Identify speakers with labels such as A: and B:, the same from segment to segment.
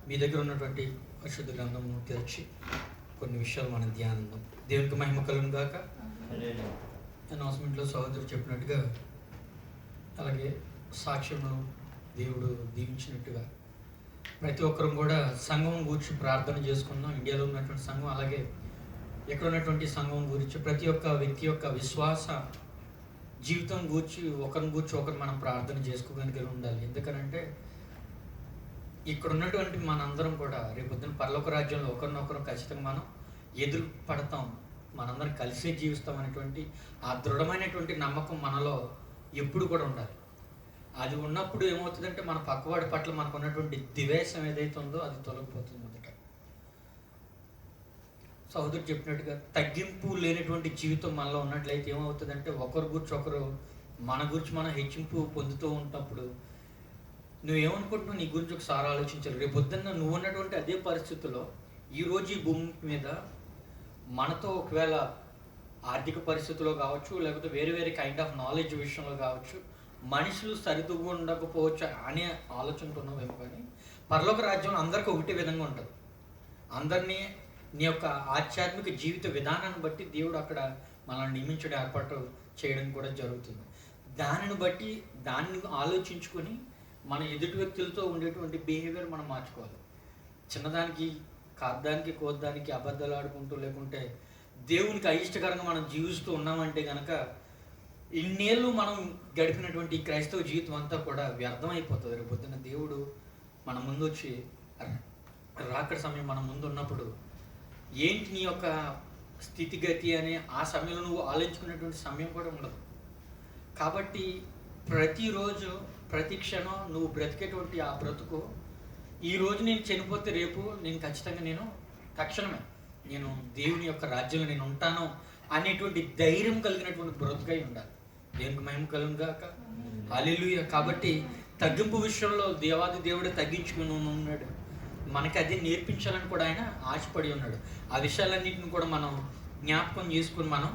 A: మీ దగ్గర ఉన్నటువంటి పరిశుద్ధ గ్రంథమును తెరిచి కొన్ని విషయాలు మనం ధ్యానిద్దాం. దేవునికి మహిమ కలుగును గాక. అనౌన్స్మెంట్లో సహోదరు చెప్పినట్టుగా, అలాగే సాక్ష్యములు దేవుడు దీవించినట్టుగా ప్రతి ఒక్కరం కూడా సంఘం గురించి ప్రార్థన చేసుకుందాం. ఇండియాలో ఉన్నటువంటి సంఘం, అలాగే ఎక్కడ ఉన్నటువంటి సంఘం గురించి ప్రతి ఒక్క వ్యక్తి యొక్క విశ్వాస జీవితం గూర్చి ఒకరిని గూర్చి ఒకరు మనం ప్రార్థన చేసుకోగలిగి ఉండాలి. ఎందుకనంటే ఇక్కడ ఉన్నటువంటి మనందరం కూడా రేపొద్దున పరలోక రాజ్యంలో ఒకరినొకరు ఖచ్చితంగా మనం ఎదురు పడతాం, మనందరం కలిసే జీవిస్తాం అనేటువంటి ఆ దృఢమైనటువంటి నమ్మకం మనలో ఎప్పుడు కూడా ఉండాలి. అది ఉన్నప్పుడు ఏమవుతుందంటే మన పక్కవాడి పట్ల మనకు ఉన్నటువంటి ద్వేషం ఏదైతే ఉందో అది తొలగిపోతుంది. మొదట సహోదరు చెప్పినట్టుగా తగ్గింపు లేనటువంటి జీవితం మనలో ఉన్నట్లయితే ఏమవుతుందంటే ఒకరి గురించి ఒకరు మన గురించి మనం హెచ్చింపు పొందుతూ ఉన్నప్పుడు నువ్వేమనుకుంటున్నావు, నీ గురించి ఒకసారి ఆలోచించాలి. రేపు పొద్దున్న నువ్వు ఉన్నటువంటి అదే పరిస్థితుల్లో ఈరోజు ఈ భూమి మీద మనతో ఒకవేళ ఆర్థిక పరిస్థితుల్లో కావచ్చు, లేకపోతే వేరే వేరే కైండ్ ఆఫ్ నాలెడ్జ్ విషయంలో కావచ్చు మనుషులు సరితూగు ఉండకపోవచ్చు అనే ఆలోచనతో ఉన్నావేమో, కానీ పరలోక రాజ్యంలో అందరికీ ఒకటే విధంగా ఉంటుంది. అందరినీ నీ యొక్క ఆధ్యాత్మిక జీవిత విధానాన్ని బట్టి దేవుడు అక్కడ మనల్ని నియమించడం ఏర్పాటు చేయడం కూడా జరుగుతుంది. దానిని బట్టి దాన్ని ఆలోచించుకొని మన ఎదుటి వ్యక్తులతో ఉండేటువంటి బిహేవియర్ మనం మార్చుకోవాలి. చిన్నదానికి కాద్దానికి కోద్దానికి అబద్ధాలు ఆడుకుంటూ, లేకుంటే దేవునికి అయిష్టకరంగా మనం జీవిస్తూ ఉన్నామంటే కనుక ఇన్నేళ్ళు మనం గడిపినటువంటి క్రైస్తవ జీవితం అంతా కూడా వ్యర్థమైపోతుంది. రేపు పొద్దున్న దేవుడు మన ముందు వచ్చి రాకడ సమయం మన ముందు ఉన్నప్పుడు ఏంటి నీ యొక్క స్థితిగతి అనే ఆ సమయంలో నువ్వు ఆలోచించుకునేటువంటి సమయం కూడా ఉండదు. కాబట్టి ప్రతిరోజు ప్రతి క్షణం నువ్వు బ్రతికేటువంటి ఆ బ్రతుకు, ఈరోజు నేను చనిపోతే రేపు నేను ఖచ్చితంగా తక్షణమే నేను దేవుని యొక్క రాజ్యంలో నేను ఉంటాను అనేటువంటి ధైర్యం కలిగినటువంటి బ్రతుకై ఉండాలి. దేవునికి మహిమ కలుగును గాక. హల్లెలూయా. కాబట్టి తగ్గింపు విషయంలో దేవాది దేవుడే తగ్గించుకుని ఉన్నాడు. మనకి అది నేర్పించాలని కూడా ఆయన ఆశపడి ఉన్నాడు. ఆ విషయాలన్నింటిని కూడా మనం జ్ఞాపకం చేసుకుని మనం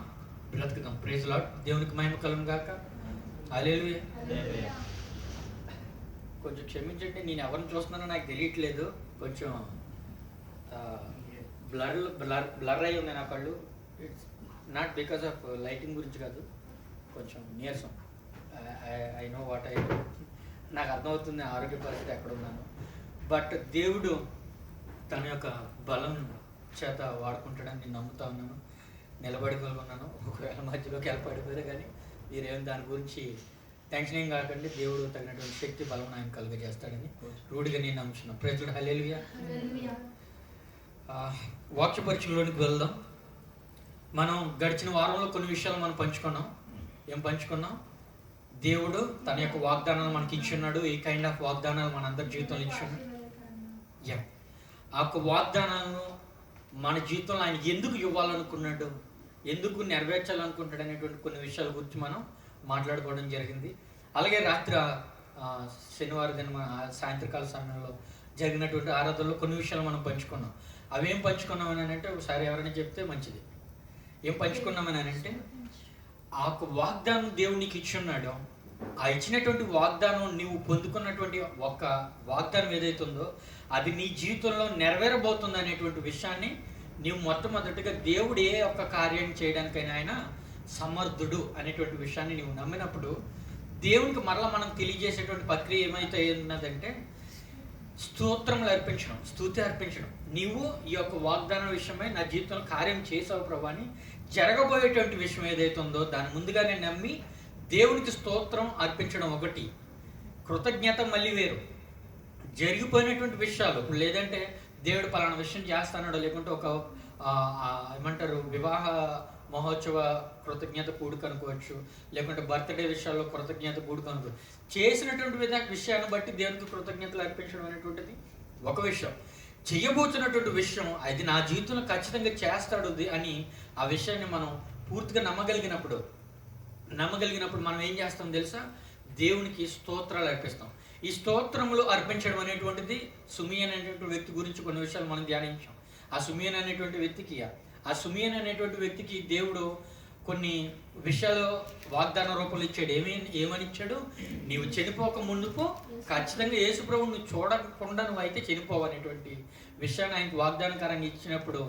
A: బ్రతుకుదాం. Praise lord. దేవునికి మహిమ కలుగును గాక. హల్లెలూయా. కొంచెం క్షమించండి, నేను ఎవరిని చూస్తున్నానో నాకు తెలియట్లేదు. కొంచెం బ్లర్ అయి ఉంది నా కళ్ళు. It's not because of lighting గురించి కాదు, కొంచెం నీరసం. I know what I do. నాకు అర్థమవుతుంది ఆరోగ్య పరిస్థితి ఎక్కడ ఉన్నాను. బట్ దేవుడు తన యొక్క బలం చేత వాడుకుంటాడని నేను నమ్ముతా ఉన్నాను, నిలబడగలుగున్నాను. ఒకవేళ మధ్యలోకి వెళ్ళపడిపోతే కానీ మీరేం దాని గురించి టెన్షన్ ఏం కాకండి. దేవుడు తగినటువంటి శక్తి బలం ఆయన కలుగజేస్తాడని రూఢిగా నేను నమ్ముతున్నాను. ప్రైజ్ హల్లెలూయా. వాక్య పరిచయంలోనికి వెళ్దాం. మనం గడిచిన వారంలో కొన్ని విషయాలు మనం పంచుకున్నాం. ఏం పంచుకున్నాం? దేవుడు తన యొక్క వాగ్దానాలు మనకి ఇచ్చున్నాడు. ఈ కైండ్ ఆఫ్ వాగ్దానాలు మన అందరి జీవితంలో ఇచ్చున్నాడు. ఆ యొక్క వాగ్దానాలను మన జీవితంలో ఆయన ఎందుకు ఇవ్వాలనుకున్నాడు, ఎందుకు నెరవేర్చాలనుకుంటాడు అనేటువంటి కొన్ని విషయాల గురించి మనం మాట్లాడుకోవడం జరిగింది. అలాగే రాత్రి శనివారం దిన సాయంత్రకాల సమయంలో జరిగినటువంటి ఆరాధనలో కొన్ని విషయాలు మనం పంచుకున్నాం. అవేం పంచుకున్నామని అంటే ఒకసారి ఎవరైనా చెప్తే మంచిది. ఏం పంచుకున్నామని అంటే ఆ యొక్క వాగ్దానం దేవునికి ఇచ్చున్నాడు. ఆ ఇచ్చినటువంటి వాగ్దానం నీవు పొందుకున్నటువంటి ఒక వాగ్దానం ఏదైతే ఉందో అది నీ జీవితంలో నెరవేరబోతుంది అనేటువంటి విషయాన్ని నీవు మొట్టమొదటిగా దేవుడు ఏ ఒక్క కార్యాన్ని చేయడానికైనా ఆయన సమర్థుడు అనేటువంటి విషయాన్ని నీవు నమ్మినప్పుడు దేవునికి మరలా మనం తెలియజేసేటువంటి ప్రక్రియ ఏమైతే ఉన్నదంటే స్తోత్రములు అర్పించడం, స్తుతి అర్పించడం. నీవు ఈ యొక్క వాగ్దానం విషయమై నా జీవితంలో కార్యం చేసావు ప్రభా అని జరగబోయేటువంటి విషయం ఏదైతే ఉందో దాన్ని ముందుగానే నమ్మి దేవునికి స్తోత్రం అర్పించడం ఒకటి. కృతజ్ఞత మళ్ళీ వేరు. జరిగిపోయినటువంటి విషయాలు ఇప్పుడు లేదంటే దేవుడు పలానా విషయం చేస్తానాడో, లేకుంటే ఒక ఏమంటారు వివాహ మహోత్సవ కృతజ్ఞత కూడుకు అనుకోవచ్చు, లేకుంటే బర్త్డే విషయాల్లో కృతజ్ఞత కూడుకు అనుకోవచ్చు. చేసినటువంటి విషయాన్ని బట్టి దేవునికి కృతజ్ఞతలు అర్పించడం అనేటువంటిది ఒక విషయం. చేయబోతున్నటువంటి విషయం అది నా జీవితంలో ఖచ్చితంగా చేస్తాడు అని ఆ విషయాన్ని మనం పూర్తిగా నమ్మగలిగినప్పుడు మనం ఏం చేస్తాం తెలుసా? దేవునికి స్తోత్రాలు అర్పిస్తాం. ఈ స్తోత్రములు అర్పించడం అనేటువంటిది సుమియన్ అనేటువంటి వ్యక్తి గురించి కొన్ని విషయాలు మనం ధ్యానించాం. ఆ సుమియన్ అనేటువంటి వ్యక్తికి దేవుడు కొన్ని విషయాలు వాగ్దాన రూపంలో ఇచ్చాడు. ఏమని ఇచ్చాడు? నీవు చనిపోక ముందుకు ఖచ్చితంగా యేసు ప్రభువు నువ్వు చూడకుండా నువ్వు అయితే చనిపోవు అనేటువంటి విషయాన్ని ఆయనకు వాగ్దానకరంగా ఇచ్చినప్పుడు,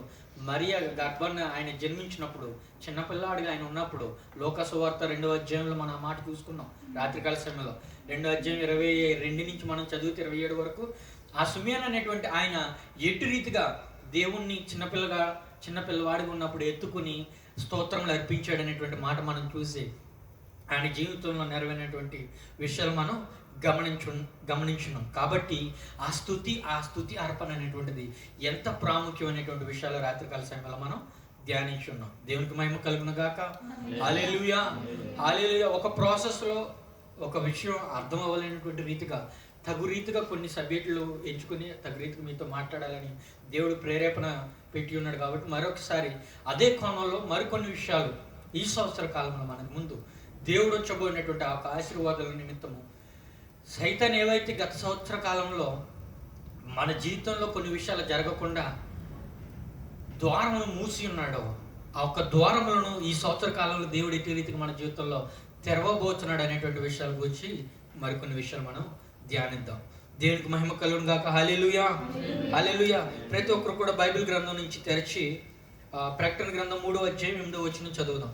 A: మరియ గర్భాన్ని ఆయన జన్మించినప్పుడు, చిన్నపిల్లాడిగా ఆయన ఉన్నప్పుడు, లోక సువార్త 2వ అధ్యాయంలో మనం ఆ మాట చూసుకున్నాం రాత్రికాల సమయంలో. 2వ అధ్యాయం 22 నుంచి మనం చదివితే 27 వరకు ఆ సుమియోను అనేటువంటి ఆయన ఎటు రీతిగా దేవుణ్ణి చిన్నపిల్లవాడిగా ఉన్నప్పుడు ఎత్తుకుని స్తోత్రములు అర్పించాడు అనేటువంటి మాట మనం చూసి ఆయన జీవితంలో నెరవేరినటువంటి విషయాలు మనం గమనించున్నాం. కాబట్టి ఆ స్తుతి అర్పణ అనేటువంటిది ఎంత ప్రాముఖ్యమైనటువంటి విషయాలు రాత్రికాల సమయంలో మనం ధ్యానించున్నాం. దేవునికి మహిమ కలుగును గాక. హల్లెలూయా, హల్లెలూయా. ఒక ప్రాసెస్లో ఒక విషయం అర్థం అవ్వలేనటువంటి రీతిగా తగు రీతిగా కొన్ని సబ్జెక్టులు ఎంచుకుని తగు రీతిగా మీతో మాట్లాడాలని దేవుడు ప్రేరేపణ పెట్టి ఉన్నాడు. కాబట్టి మరొకసారి అదే కోణంలో మరికొన్ని విషయాలు ఈ సంవత్సర కాలంలో మనకు ముందు దేవుడు వచ్చబోయినటువంటి ఆ ఆశీర్వాదాల నిమిత్తము సైతాన్ ఏవైతే గత సంవత్సర కాలంలో మన జీవితంలో కొన్ని విషయాలు జరగకుండా ద్వారమును మూసి ఉన్నాడో, ఆ ఒక్క ద్వారములను ఈ సంవత్సర కాలంలో దేవుడు ఎట్టి రీతిగా మన జీవితంలో తెరవబోతున్నాడు అనేటువంటి విషయాల గురించి మరికొన్ని విషయాలు మనం ధ్యానిద్దాం. దేవునికి మహిమ కలుగును గాక. హల్లెలూయా, హల్లెలూయా. ప్రతి ఒక్కరు కూడా బైబిల్ గ్రంథం నుంచి తెరిచి ప్రకటన గ్రంథం 3వ అధ్యాయం 8వ వచనం చదువుదాం.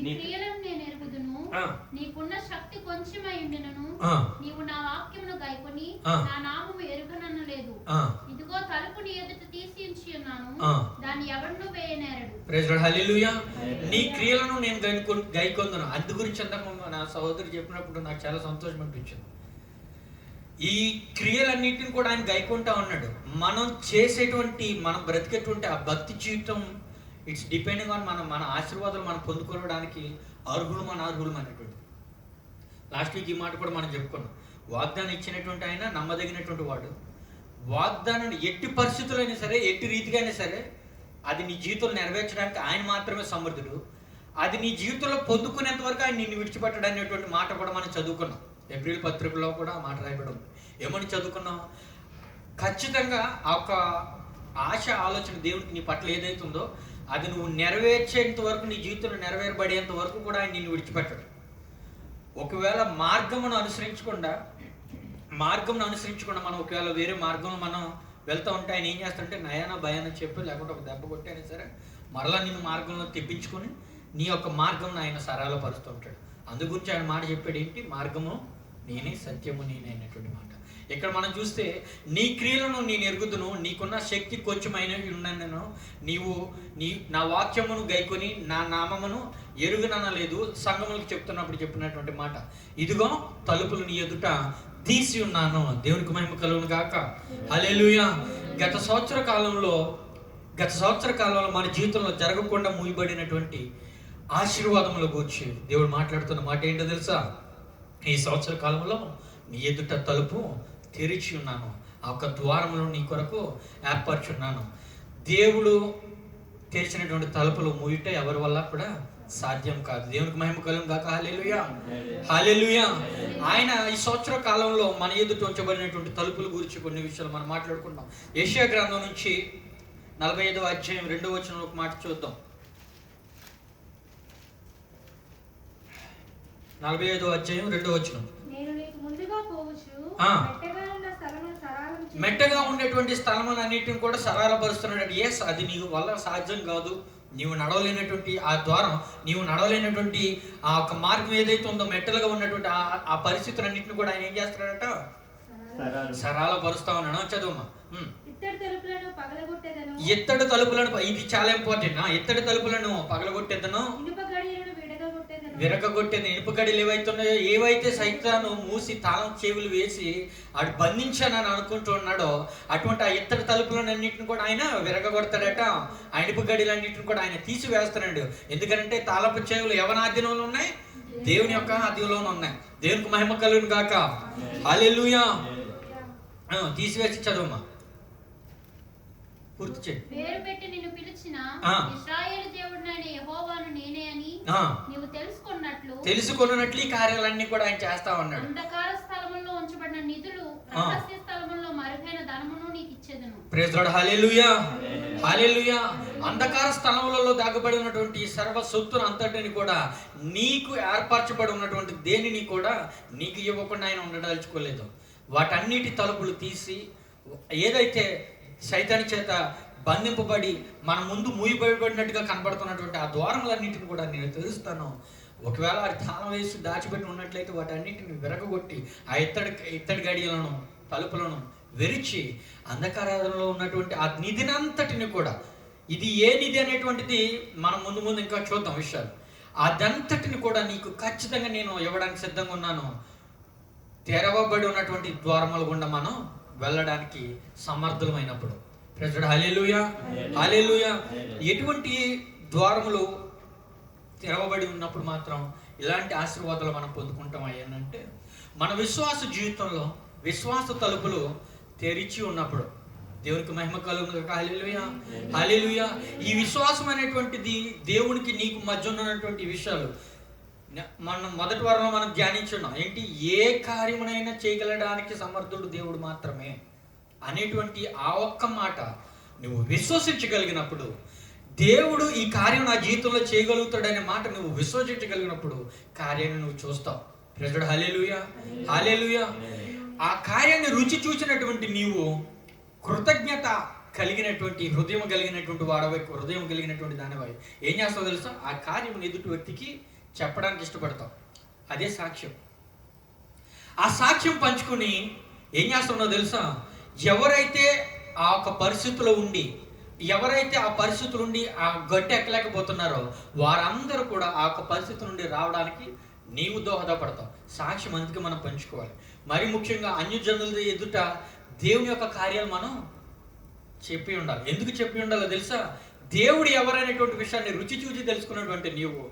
B: నీ క్రియలను నేను ఎరుగుదును, నీకున్న శక్తి కొంచెమై ఉండినను నీవు నా వాక్యమును గైకొని నా నామము ఎరుగననలేదు. ఇదిగో తలుపు నీ ఎదుట తీసి ఉంచి ఉన్నాను, దాన్ని ఎవడును వేయనేరడు.
A: ప్రైజ్ లార్డ్, హల్లెలూయా. నీ క్రియలను నేను గైకొందును. అందు గురించి అంతకు నా సహోదరు చెప్పినప్పుడు నాకు చాలా సంతోషం అనిపించింది. ఈ క్రియలన్నిటిని కూడా ఆయన గైకొంటా ఉన్నాడు. మనం చేసేటువంటి మనం బ్రతికేటువంటి ఆ భక్తి జీవితం ఇట్స్ డిపెండింగ్ ఆన్ మన ఆశీర్వాదాలు మనం పొందుకోవడానికి అర్హులం అనేటువంటి. లాస్ట్ వీక్ ఈ మాట కూడా మనం చెప్పుకున్నాం. వాగ్దానం ఇచ్చినటువంటి ఆయన నమ్మదగినటువంటి వాడు. వాగ్దానాన్ని ఎట్టి పరిస్థితులైనా సరే, ఎట్టి రీతిగా అయినా సరే అది నీ జీవితంలో నెరవేర్చడానికి ఆయన మాత్రమే సమర్థుడు. అది నీ జీవితంలో పొందుకునేంత వరకు ఆయన నిన్ను విడిచిపెట్టడం అనేటువంటి మాట కూడా మనం చదువుకున్నాం. ఏప్రిల్ పత్రికలో కూడా ఆ మాట రాయబడి ఉంది. ఏమని చదువుకున్నాం? ఖచ్చితంగా ఆ ఒక ఆశ ఆలోచన దేవుడికి నీ పట్ల ఏదైతుందో అది నువ్వు నెరవేర్చేంత వరకు, నీ జీవితంలో నెరవేరబడేంత వరకు కూడా ఆయన నిన్ను విడిచిపెట్టడు. ఒకవేళ మార్గమును అనుసరించకుండా మనం ఒకవేళ వేరే మార్గంలో మనం వెళ్తూ ఉంటే ఆయన ఏం చేస్తాడంటే నయాన భయాన చెప్పి లేకుంటే ఒక దెబ్బ కొట్టి అయినా సరే మరలా నిన్ను మార్గంలో తెప్పించుకొని నీ యొక్క మార్గంను ఆయన సరళపరుస్తూ ఉంటాడు. అందు గురించి ఆయన మాట చెప్పాడు ఏంటి? మార్గము నేనే, సత్యము నేనే అనేటువంటి మాట. ఇక్కడ మనం చూస్తే నీ క్రియలను నేను ఎరుగుదును, నీకున్న శక్తి కొంచెమైనవి ఉన్నాను, నీవు నా వాక్యమును గైకొని నా నామమును ఎరుగుననలేదు. సంఘములకు చెప్తున్నప్పుడు చెప్పినటువంటి మాట, ఇదిగో తలుపులు నీ ఎదుట తీసి ఉన్నాను. దేవునికి మహిమ కలుగును గాక. హల్లెలూయా. గత సంవత్సర కాలంలో మన జీవితంలో జరగకుండా మూయబడినటువంటి ఆశీర్వాదముల గురించి దేవుడు మాట్లాడుతున్న మాట ఏంటో తెలుసా? ఈ సంవత్సర కాలంలో నీ ఎదుట తలుపు తెరిచి ఉన్నాను, ఆ ఒక ద్వారములు నీ కొరకు ఏర్పరచున్నాను. దేవుడు తెరిచినటువంటి తలుపులు మూయట ఎవరి వల్ల కూడా సాధ్యం కాదు. దేవునికి మహిమ కలుగును గాక. హల్లెలూయా, హల్లెలూయా. ఆయన ఈ సంవత్సర కాలంలో మన ఎదుట ఉంచబడినటువంటి తలుపుల గురించి కొన్ని విషయాలు మనం మాట్లాడుకున్నాం. యెషయా గ్రంథం నుంచి 45వ అధ్యాయం 2వ వచనంలో ఒక మాట చూద్దాం. 45వ అధ్యాయం 2వ వచనం. మెట్టగా ఉండేటువంటి స్థలములన్నిటిని కూడా సరళపరుస్తున్నాడు. ఎస్, అది నీకు వల్ల సాధ్యం కాదు. నీవు నడవలేనటువంటి ఆ ద్వారం, నీవు నడవలేనటువంటి ఆ ఒక మార్గం ఏదైతే ఉందో మెట్టలుగా ఉన్నటువంటి ఆ పరిస్థితులన్నింటిని కూడా ఆయన ఏం చేస్తున్నాడట? సరళపరుస్తా ఉన్నాడు. చదువుమా. ఎత్తడి తలుపులను, ఇది చాలా ఇంపార్టెంట్. ఎత్తడి తలుపులను పగలగొట్టేదను, విరగొట్టేది. ఇనుప గడియలు ఏవైతున్నాయో, ఏవైతే సైతాను మూసి తాళం చెవులు వేసి ఆడు బంధించానని అనుకుంటూ ఉన్నాడో అటువంటి ఆ ఇత్తడి తలుపులన్నింటిని కూడా ఆయన విరగొడతాడట. ఆ ఇనుప గడియలన్నింటిని కూడా ఆయన తీసివేస్తున్నాడు. ఎందుకంటే తాళపు చెవులు ఎవరి ఆధీనంలో ఉన్నాయి? దేవుని యొక్క ఆధీనంలో ఉన్నాయి. దేవునికి మహిమ కలుగును గాక. హల్లెలూయా. తీసివేసి చదువుమా, పూర్తి చేయి.
B: పేరు పెట్టి నిన్ను పిలిచిన ఇశ్రాయేలు దేవుడైన యెహోవాను నేనే అని నీవు తెలుసుకున్నట్లు
A: ఈ కార్యాలన్నీ కూడా ఆయన చేస్తా ఉన్నాడు.
B: అంధకార స్థలములో ఉంచబడిన దాచబడిన నిధులు రహస్య స్థలములో మరుగైన ధనమును నీకు ఇచ్చేదను.
A: Praise Lord. హల్లెలూయా, హల్లెలూయా. అంధకార స్థలములలో దాగబడి ఉన్నటువంటి సర్వ సొత్తును అంతటిని కూడా నీకు ఏర్పరచబడి ఉన్నటువంటి దేనిని కూడా నీకు ఇవ్వకుండా ఆయన ఉండదలుచుకోలేదు. వాటన్నిటి తలుపులు తీసి ఏదైతే సైతాని చేత బంధింపబడి మన ముందు మూయబడినట్టుగా కనబడుతున్నటువంటి ఆ ద్వారములన్నింటిని కూడా నేను తెరుస్తాను. ఒకవేళ అది తాళం వేసి దాచిపెట్టి ఉన్నట్లయితే వాటన్నిటిని విరగొట్టి ఆ ఇత్తడి గడియలను తలుపులను విరిచి అంధకారంలో ఉన్నటువంటి ఆ నిధినంతటిని కూడా, ఇది ఏ నిధి అనేటువంటిది మనం ముందు ఇంకా చూద్దాం విషయాలు, అదంతటిని కూడా నీకు ఖచ్చితంగా నేను ఇవ్వడానికి సిద్ధంగా ఉన్నాను. తెరవబడి ఉన్నటువంటి ద్వారముల గుండా మనం వెళ్ళడానికి సమర్థులమైనప్పుడు. Praise Lord. హల్లెలూయా, హల్లెలూయా. ఎటువంటి ద్వారములు తెరవబడి ఉన్నప్పుడు మాత్రం ఇలాంటి ఆశీర్వాదాలు మనం పొందుకుంటాం అయ్యానంటే మన విశ్వాస జీవితంలో విశ్వాస తలుపులు తెరిచి ఉన్నప్పుడు. దేవునికి మహిమ కలుగును. హల్లెలూయా, హల్లెలూయా. ఈ విశ్వాసం అనేటువంటిది దేవునికి నీకు మధ్య ఉన్నటువంటి విషయాలు. మనం మొదటి వారంలో మనం ధ్యానించున్నాం ఏంటి, ఏ కార్యమునైనా చేయగలడానికి సమర్థుడు దేవుడు మాత్రమే అనేటువంటి ఆ ఒక్క మాట నువ్వు విశ్వసించగలిగినప్పుడు, దేవుడు ఈ కార్యం నా జీవితంలో చేయగలుగుతాడనే మాట నువ్వు విశ్వసించగలిగినప్పుడు కార్యాన్ని నువ్వు చూస్తావు. Praise Lord. Hallelujah, hallelujah. ఆ కార్యాన్ని రుచి చూసినటువంటి నీవు కృతజ్ఞత కలిగినటువంటి హృదయం కలిగినటువంటి వాడవై, హృదయం కలిగినటువంటి దానివై ఏం చేస్తావు తెలుసా, ఆ కార్యం ఎదుటి వ్యక్తికి చెప్పడానికి ఇష్టపడతావు. అదే సాక్ష్యం. ఆ సాక్ష్యం పంచుకుని ఏం చేస్తున్నావు తెలుసా, ఎవరైతే ఆ ఒక పరిస్థితిలో ఉండి ఆ పరిస్థితులు ఉండి ఆ గట్టి ఎక్కలేకపోతున్నారో వారందరూ కూడా ఆ ఒక పరిస్థితి నుండి రావడానికి నీవు దోహదపడతావు. సాక్ష్యం అందుకే మనం పంచుకోవాలి. మరి ముఖ్యంగా అన్యజనుల ఎదుట దేవుని యొక్క కార్యాలు మనం చెప్పి ఉండాలి. ఎందుకు చెప్పి ఉండాలో తెలుసా, దేవుడు ఎవరైనటువంటి విషయాన్ని రుచి చూచి తెలుసుకున్నటువంటి నీవు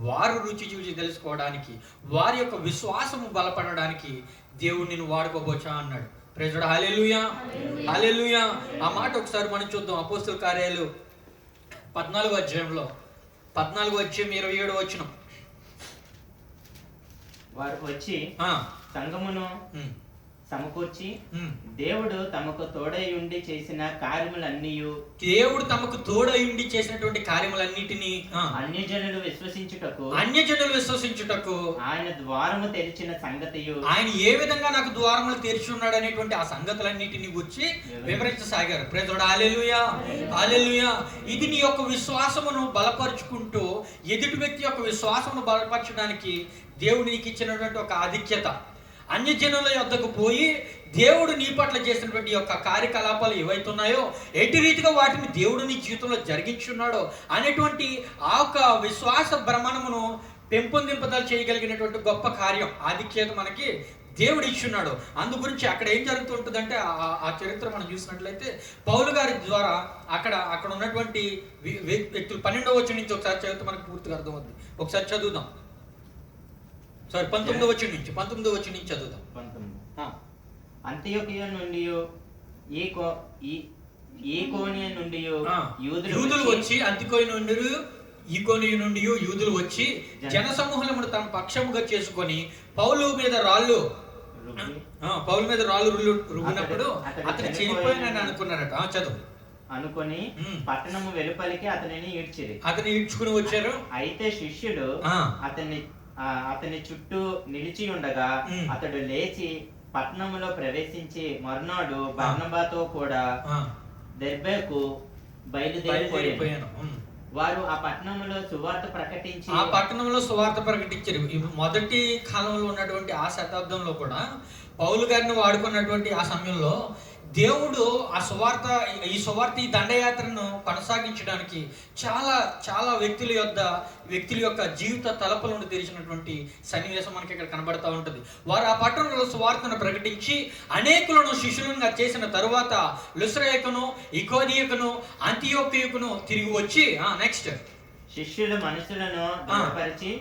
A: వారు రుచి చూచి తెలుసుకోవడానికి, వారి యొక్క విశ్వాసము బలపడడానికి దేవుడు నిన్ను వాడుకోబోచా అన్నాడు. Praise Lord. Hallelujah, hallelujah. ఆ మాట ఒకసారి మనం చూద్దాం. అపోస్తల కార్యాలు 14వ అధ్యాయంలో 14:27 వచనం.
C: వారు వచ్చి సంఘమును సమకూర్చి దేవుడు తమకు తోడై ఉండి చేసిన కార్యములన్నీయు,
A: దేవుడు తమకు తోడై ఉండి చేసినటువంటి కార్యములన్నిటిని
C: అన్యజనులు విశ్వసించుటకు
A: ఆయన
C: ద్వారము తెరిచిన సంగతియు,
A: ఆయన ఏ విధంగా నాకు ద్వారములు తెరిచి ఉన్నాడు అనేటువంటి ఆ సంగతులన్నిటిని గురించి వివరించసాగారు. Praise Lord. హల్లెలూయా, హల్లెలూయా. ఇది నీ యొక్క విశ్వాసమును బలపరుచుకుంటూ ఎదుటి వ్యక్తి యొక్క విశ్వాసమును బలపరచడానికి దేవుడు నీకు ఇచ్చినటువంటి ఒక ఆధిక్యత. అన్యజనుల యొద్దకు పోయి దేవుడు నీ పట్ల చేసినటువంటి యొక్క కార్యకలాపాలు ఏవైతున్నాయో ఎటు రీతిగా వాటిని దేవుడు నీ జీవితంలో జరిగించున్నాడో అనేటువంటి ఆ యొక్క విశ్వాస భ్రమణమును పెంపొందింపదలు చేయగలిగినటువంటి గొప్ప కార్యం ఆధిక్యత మనకి దేవుడు ఇచ్చున్నాడు. అందు గురించి అక్కడ ఏం జరుగుతుంటుందంటే ఆ చరిత్ర మనం చూసినట్లయితే పౌలు గారి ద్వారా అక్కడ ఉన్నటువంటి వ్యక్తులు 12వ వచనం నుంచి ఒకసారి చదివితే మనకు పూర్తిగా అర్థమవుతుంది. ఒకసారి చదువుదాం. 19వ వచనం నుంచి చదువుదాం.
C: అంతియోకియ నుండి ఈకోనియ నుండి
A: యూదులు వచ్చి, అంతికోయ నుండి ఈకోనియ నుండి యూదులు వచ్చి జనసమూహమును తమ పక్షముగా చేసుకొని పౌలు మీద రాళ్ళు రువ్వినప్పుడు అతను చనిపోయానని అనుకున్నారట. చదువు.
C: అనుకొని పట్టణము వెలుపలికి అతనిని
A: ఈడ్చుకుని వచ్చారు.
C: అయితే శిష్యుడు అతని చుట్టూ నిలిచి ఉండగా అతడు లేచి పట్టణములో ప్రవేశించి మరునాడు బర్నబాతో కూడా దెర్బేకు బయలుదేరిపోయాను. వారు ఆ పట్టణంలో సువార్త ప్రకటించారు. మొదటి కాలంలో ఉన్నటువంటి ఆ శతాబ్దంలో కూడా పౌలు గారిని వాడుకున్నటువంటి ఆ సమయంలో దేవుడు ఈ సువార్త ఈ దండయాత్రను కొనసాగించడానికి చాలా చాలా వ్యక్తుల యొక్క జీవిత తలపులను తెరిచినటువంటి సన్నివేశం మనకి ఇక్కడ కనబడతా ఉంటుంది. వారు ఆ పట్టణంలో సువార్తను ప్రకటించి అనేకులను శిష్యులుగా చేసిన తరువాత లుస్త్రయకును, ఇకోనియకును, అంతియోకియకును తిరిగి వచ్చి నెక్స్ట్ శిష్యులు మనుషులను దృఢపరిచి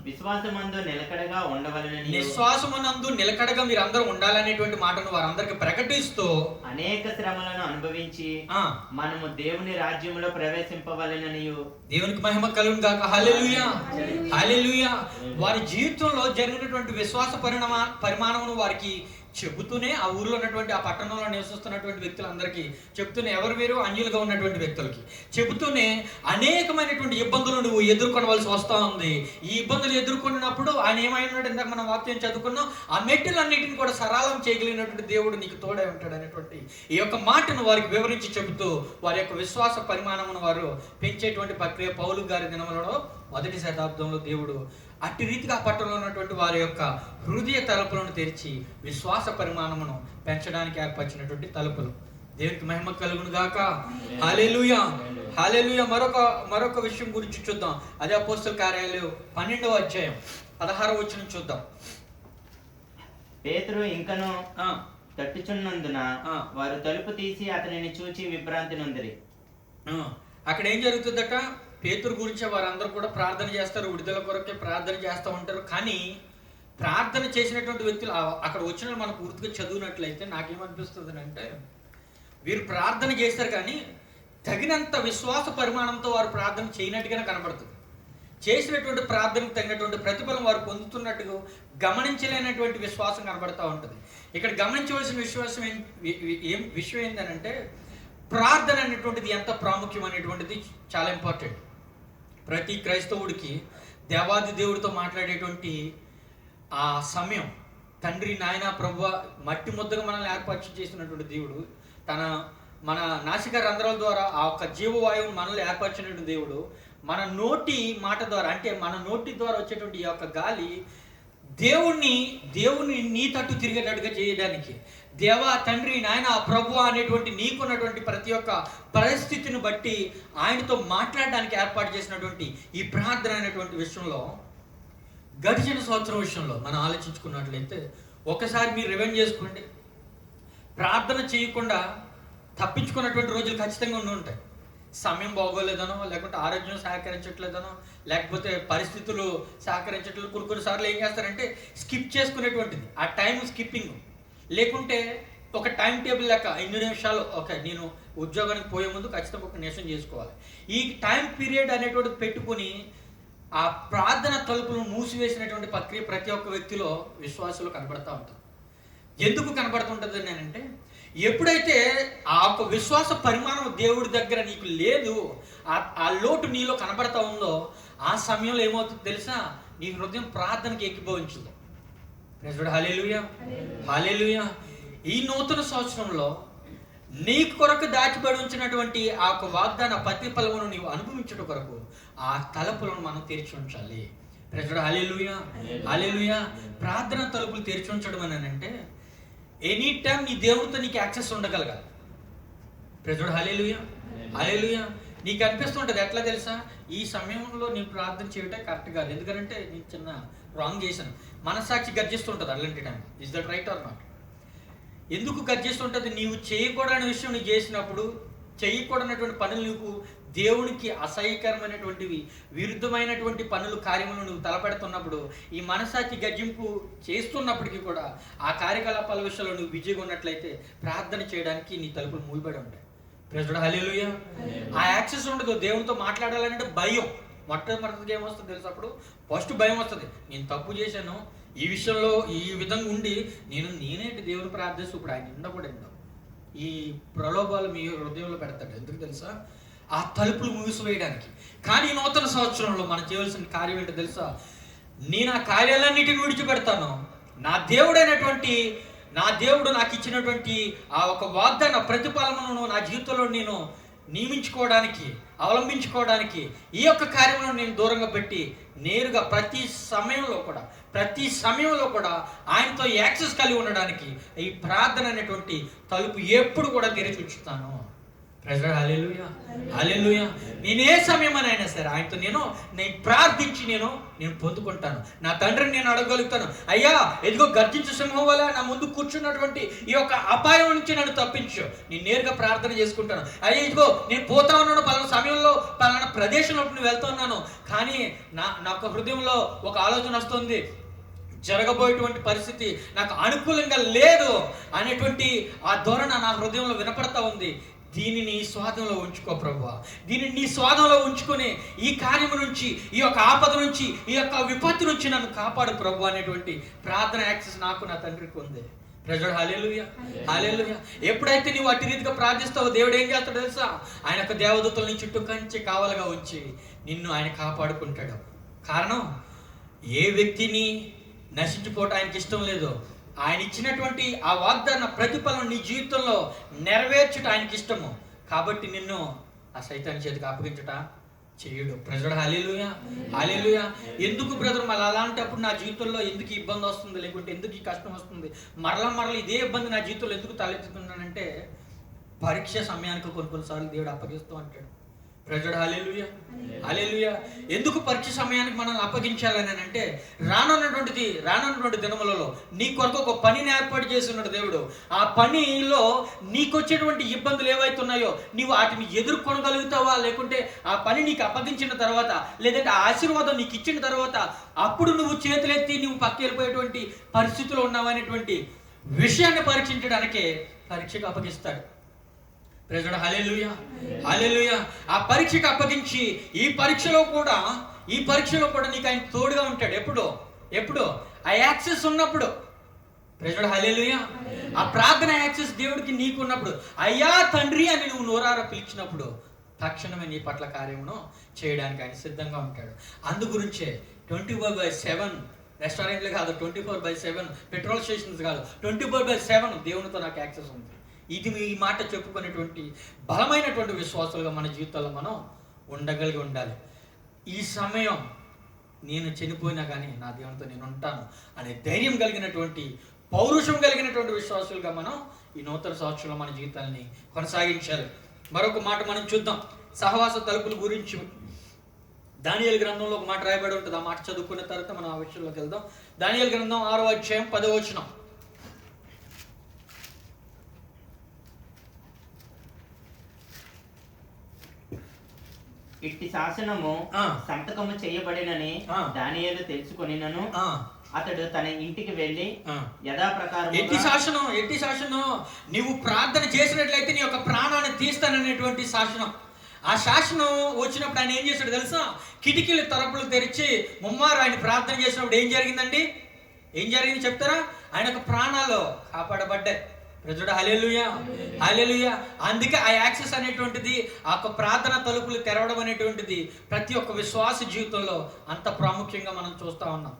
C: విశ్వాసమందు నిలకడగా ఉండవలెనని,
A: విశ్వాసమునందు నిలకడగా మీరందరూ ఉండాలనేటువంటి మాటను వారందరికి ప్రకటిస్తూ
C: అనేక శ్రమలను అనుభవించి మనము దేవుని రాజ్యములో ప్రవేశింపవలెనని.
A: దేవునికి మహిమ కలుగును గాక. హల్లెలూయా, హల్లెలూయా. వారి జీవితంలో జరిగినటువంటి విశ్వాస పరిమాణమును వారికి
C: చెబుతూనే ఆ ఊర్లో ఉన్నటువంటి ఆ పట్టణంలో నివసిస్తున్నటువంటి వ్యక్తులందరికీ చెప్తూనే, ఎవరు వీరు? అన్యులుగా ఉన్నటువంటి వ్యక్తులకి చెబుతూనే అనేకమైనటువంటి ఇబ్బందులు నువ్వు ఎదుర్కొనవలసి వస్తూ ఉంది. ఈ ఇబ్బందులు ఎదుర్కొన్నప్పుడు ఆయన ఏమైనాడు? ఇందాక మనం వాక్యం చదువుకున్నాం, ఆ మెట్టులన్నిటిని కూడా సరళం చేయగలిగినటువంటి దేవుడు నీకు తోడై ఉంటాడు అనేటువంటి ఈ యొక్క మాటను వారికి వివరించి చెబుతూ వారి యొక్క విశ్వాస పరిమాణమును వారు పెంచేటువంటి ప్రక్రియ పౌలు గారి దినములలో 1వ శతాబ్దంలో దేవుడు అట్టి రీతిగా పట్టణంలో ఉన్నటువంటి వారి యొక్క హృదయ తలుపులను తెరిచి విశ్వాస పరిమాణమును పెంచడానికి ఏర్పరిచినటువంటి తలుపులు. దేవునికి మహిమ కలుగును గాక. హల్లెలూయా, హల్లెలూయా. మరొక విషయం గురించి చూద్దాం. అదే అపోస్తల కార్యాలు 12వ అధ్యాయం 16వ వచనం చూద్దాం.
D: పేతురు ఇంకను తట్టుచున్నందున వారు తలుపు తీసి అతనిని చూచి విభ్రాంతి నొందిరి.
C: అక్కడ ఏం జరుగుతుందట? పేతురు గురించి వారందరూ కూడా ప్రార్థన చేస్తారు, విడుదల కొరకే ప్రార్థన చేస్తూ ఉంటారు. కానీ ప్రార్థన చేసినటువంటి వ్యక్తులు అక్కడ వచ్చిన మనం పూర్తిగా చదివినట్లయితే నాకేమనిపిస్తుంది అంటే, వీరు ప్రార్థన చేస్తారు కానీ తగినంత విశ్వాస పరిమాణంతో వారు ప్రార్థన చేయనట్టుగానే కనబడుతుంది. చేసినటువంటి ప్రార్థనకు తగినటువంటి ప్రతిఫలం వారు పొందుతున్నట్టుగా గమనించలేనటువంటి విశ్వాసం కనబడుతూ ఉంటుంది. ఇక్కడ గమనించవలసిన విషయం ఏంటంటే, ప్రార్థన అనేటువంటిది ఎంత ప్రాముఖ్యం అనేటువంటిది చాలా ఇంపార్టెంట్. ప్రతి క్రైస్తవుడికి దేవాది దేవుడితో మాట్లాడేటువంటి ఆ సమయం, తండ్రి నాయన ప్రభువా, మట్టి ముద్దగా మనల్ని ఏర్పాటు చేసినటువంటి దేవుడు మన నాసిక రంధ్రాల ద్వారా ఆ యొక్క జీవవాయువును మనల్ని ఏర్పరిచినటువంటి దేవుడు మన నోటి మాట ద్వారా, అంటే మన నోటి ద్వారా వచ్చేటువంటి ఈ యొక్క గాలి దేవుణ్ణి నీ తట్టు తిరిగేటట్టుగా చేయడానికి, దేవా తండ్రి నాయన ప్రభువా అనేటువంటి నీకున్నటువంటి ప్రతి ఒక్క పరిస్థితిని బట్టి ఆయనతో మాట్లాడడానికి ఏర్పాటు చేసినటువంటి ఈ ప్రార్థన అనేటువంటి విషయంలో, గడిచిన సంవత్సరం విషయంలో మనం ఆలోచించుకున్నట్లయితే ఒకసారి మీరు రివైండ్ చేసుకోండి. ప్రార్థన చేయకుండా తప్పించుకున్నటువంటి రోజులు ఖచ్చితంగా ఉండి ఉంటాయి. సమయం బాగోలేదనో, లేకుంటే ఆరోగ్యం సహకరించట్లేదనో, లేకపోతే పరిస్థితులు సహకరించట్లేదు. కొన్నిసార్లు ఏం చేస్తారంటే స్కిప్ చేసుకునేటువంటిది, ఆ టైం స్కిప్పింగ్. లేకుంటే ఒక టైం టేబుల్ లెక్క 2 నిమిషాలు, ఓకే నేను ఉద్యోగానికి పోయే ముందు ఖచ్చితంగా 1 నిమిషం చేసుకోవాలి. ఈ టైం పీరియడ్ అనేటువంటిది పెట్టుకుని ఆ ప్రార్థన తలుపులను మూసివేసినటువంటి ప్రక్రియ ప్రతి ఒక్క వ్యక్తిలో, విశ్వాసంలో కనబడతా ఉంటుంది. ఎందుకు కనబడుతుంటుంది అంటే, ఎప్పుడైతే ఆ యొక్క విశ్వాస పరిమాణం దేవుడి దగ్గర నీకు లేదు, ఆ లోటు నీలో కనబడతా ఉందో, ఆ సమయంలో ఏమవుతుందో తెలుసా? నీ హృదయం ప్రార్థనకి ఎక్కిపోయించుంది. హల్లెలూయా, హల్లెలూయా. ఈ నూతన సంవత్సరంలో నీ కొరకు దాచిపడి ఉంచినటువంటి ఆ యొక్క వాగ్దాన ప్రతిఫలమును నీవు అనుభవించడం కొరకు ఆ తలుపులను మనం తెరిచి ఉంచాలి. హల్లెలూయా, హల్లెలూయా. ప్రార్థన తలుపులు తెరిచి ఉంచడం అని అంటే ఎనీ టైం నీ దేవుడితో నీకు యాక్సెస్ ఉండగలగాలి. హల్లెలూయా, హల్లెలూయా. నీకు అనిపిస్తుంటుంది, ఎట్లా తెలుసా? ఈ సమయంలో నేను ప్రార్థన చేయటం కరెక్ట్ కాదు, ఎందుకంటే నేను చిన్న రాంగ్ చేశాను. మనస్సాక్షి గర్జిస్తుంటుంది అలాంటి time. Is that right are not? ఎందుకు గర్జిస్తుంటుంది? నీవు చేయకూడని విషయం నీకు చేసినప్పుడు, చేయకూడనటువంటి పనులు నీకు దేవునికి అసహ్యకరమైనటువంటివి, విరుద్ధమైనటువంటి పనులు, కార్యములు నువ్వు తలపెడుతున్నప్పుడు, ఈ మనస్సాక్షి గర్జింపు చేస్తున్నప్పటికీ కూడా ఆ కార్యకలాపాల విషయంలో నువ్వు బిజీగా ఉన్నట్లయితే ప్రార్థన చేయడానికి నీ తలుపులు మూయబడి ఉంటాయి. హల్లెలూయా. ఆ యాక్సెస్ ఉండదు. దేవునితో మాట్లాడాలంటే భయం. మొట్టమొదటిగా ఏమొస్తుంది తెలుసు? అప్పుడు ఫస్ట్ భయం వస్తుంది. నేను తప్పు చేశాను, ఈ విషయంలో ఈ విధంగా ఉండి నేనేంటి దేవుని ప్రార్థిస్తూ ఇప్పుడు ఆయన ఉండకూడదు. ఈ ప్రలోభాలు మీ హృదయంలో పెడతాడు. ఎందుకు తెలుసా? ఆ తలుపులు మూసివేయడానికి. కానీ నూతన సంవత్సరంలో మనం చేయవలసిన కార్యం ఏంటో తెలుసా? నేను ఆ కార్యాలన్నిటిని విడిచిపెడతాను. నా దేవుడు నాకు ఇచ్చినటువంటి ఆ ఒక వాగ్దాన ప్రతిఫలమును నా జీవితంలో నేను నియమించుకోవడానికి, అవలంబించుకోవడానికి ఈ యొక్క కార్యములను నేను దూరంగా పెట్టి నేరుగా ప్రతి సమయంలో కూడా ఆయనతో యాక్సెస్ కలిగి ఉండడానికి ఈ ప్రార్థన అనేటువంటి తలుపు ఎప్పుడు కూడా తెరిచి ఉంచుతాను. హల్లెలూయా, హల్లెలూయా. నేనే సమయమైనా సరే ఆయనతో నేను ప్రార్థించి నేను పొందుకుంటాను. నా తండ్రిని నేను అడగగలుగుతాను, అయ్యా ఎదిగో గర్జించు సింహం వల్ల నా ముందు కూర్చున్నటువంటి ఈ యొక్క అపాయం నుంచి నన్ను తప్పించు. నేను నేరుగా ప్రార్థన చేసుకుంటాను. అయ్యా ఇదిగో నేను పోతా ఉన్నాను, పలానా సమయంలో పలానా ప్రదేశంలో నేను వెళ్తున్నాను, కానీ నాకు హృదయంలో ఒక ఆలోచన వస్తుంది, జరగబోయేటువంటి పరిస్థితి నాకు అనుకూలంగా లేదు అనేటువంటి ఆ ధోరణ నా హృదయంలో వినపడతా ఉంది. దీనిని నీ స్వాధీనంలో ఉంచుకో ప్రభువా. దీనిని నీ స్వాధీనంలో ఉంచుకొని ఈ కార్యము నుంచి, ఈ యొక్క ఆపద నుంచి, ఈ యొక్క విపత్తు నుంచి నన్ను కాపాడు ప్రభువా అనేటువంటి ప్రార్థన యాక్సెస్ నాకు నా తండ్రికి ఉంది. ప్రజలు హల్లెలూయా, హల్లెలూయా. ఎప్పుడైతే నువ్వు అట్టి రీతిగా ప్రార్థిస్తావో దేవుడు ఏం చేస్తాడో తెలుసా? ఆయన యొక్క దేవదూతల్ని చుట్టూ కంచి కావలుగా ఉంచి నిన్ను ఆయన కాపాడుకుంటాడు. కారణం, ఏ వ్యక్తిని నశించిపోవటం ఆయనకి ఇష్టం లేదు. ఆయన ఇచ్చినటువంటి ఆ వాగ్దాన ప్రతిఫలం నీ జీవితంలో నెరవేర్చుట ఆయనకి ఇష్టము. కాబట్టి నిన్ను ఆ సైతాన్ని చేతికి అప్పగించుట చేయడు. ప్రజలు హల్లెలూయా, హల్లెలూయా. ఎందుకు బ్రదర్ మళ్ళీ అలాంటప్పుడు నా జీవితంలో ఎందుకు ఇబ్బంది వస్తుంది, లేకుంటే ఎందుకు ఈ కష్టం వస్తుంది, మరలా ఇదే ఇబ్బంది నా జీవితంలో ఎందుకు తలెత్తుతున్నానంటే పరీక్ష సమయానికి కొన్నిసార్లు దేవుడు అప్పగిస్తూ అంటాడు. ప్రజలు హల్లెలూయా, హల్లెలూయా. ఎందుకు పరీక్ష సమయానికి మనల్ని అప్పగించాలని అంటే రానున్నటువంటి దినములలో నీ కొరకు ఒక పనిని ఏర్పాటు చేసి ఉన్నాడు దేవుడు. ఆ పనిలో నీకొచ్చేటువంటి ఇబ్బందులు ఏవైతున్నాయో నీవు వాటిని ఎదుర్కొనగలుగుతావా, లేకుంటే ఆ పని నీకు అప్పగించిన తర్వాత, లేదంటే ఆ ఆశీర్వాదం నీకు ఇచ్చిన తర్వాత అప్పుడు నువ్వు చేతులెత్తి నువ్వు పక్క వెళ్ళిపోయేటువంటి పరిస్థితులు ఉన్నావనేటువంటి విషయాన్ని పరీక్షించడానికే పరీక్షకు అప్పగిస్తాడు. ప్రజలు హల్లెలూయా, హల్లెలూయా. ఆ పరీక్షకు అప్పగించి ఈ పరీక్షలో కూడా నీకు ఆయన తోడుగా ఉంటాడు. ఎప్పుడు ఆ యాక్సెస్ ఉన్నప్పుడు. ప్రజలు హల్లెలూయా. ఆ ప్రార్థన యాక్సెస్ దేవుడికి నీకు ఉన్నప్పుడు, అయ్యా తండ్రి అని నువ్వు నోరారా పిలిచినప్పుడు తక్షణమే నీ పట్ల కార్యమును చేయడానికి ఆయన సిద్ధంగా ఉంటాడు. అందుగురించే 24/7 రెస్టారెంట్లు కాదు, 24/7 పెట్రోల్ స్టేషన్స్ కాదు, 24/7 దేవునితో నాకు యాక్సెస్ ఉంది. ఇది ఈ మాట చెప్పుకునేటువంటి బలమైనటువంటి విశ్వాసాలుగా మన జీవితాల్లో మనం ఉండగలిగి ఉండాలి. ఈ సమయం నేను చనిపోయినా కానీ నా దేవునితో నేను ఉంటాను అనే ధైర్యం కలిగినటువంటి, పౌరుషం కలిగినటువంటి విశ్వాసులుగా మనం ఈ నూతన సంవత్సరంలో మన జీవితాన్ని కొనసాగించాలి. మరొక మాట మనం చూద్దాం, సహవాస తలుపుల గురించి. దానియేలు గ్రంథంలో ఒక మాట రాయబడి ఉంటుంది. ఆ మాట చదువుకున్న తర్వాత మనం ఆ విషయంలోకి వెళ్దాం. దానియేలు గ్రంథం 6వ అధ్యాయం 10వ వచనం.
D: ఇట్టి శాసనము సంతకము చేయబడినని దానియేలు తెలుసుకొనినను అతడు తన ఇంటికి వెళ్ళి యథాప్రకారం.
C: ఎట్టి శాసనం నీవు ప్రార్థన చేసినట్లయితే నీ యొక్క ప్రాణాన్ని తీస్తాననేటువంటి శాసనం. ఆ శాసనం వచ్చినప్పుడు ఆయన ఏం చేశాడు తెలుసా? కిటికీలు తలుపులు తెరిచి ముమ్మారు ఆయన ప్రార్థన చేసినప్పుడు ఏం జరిగింది చెప్తారా? ఆయన యొక్క ప్రాణాలు కాపాడబడ్డాయి. ప్రజలు హల్లెలూయా, హల్లెలూయా. అందుకే ఆ యాక్సెస్ అనేటువంటిది, ఆ యొక్క ప్రార్థన తలుపులు తెరవడం అనేటువంటిది ప్రతి ఒక్క విశ్వాస జీవితంలో అంత ప్రాముఖ్యంగా మనం చూస్తూ ఉన్నాం.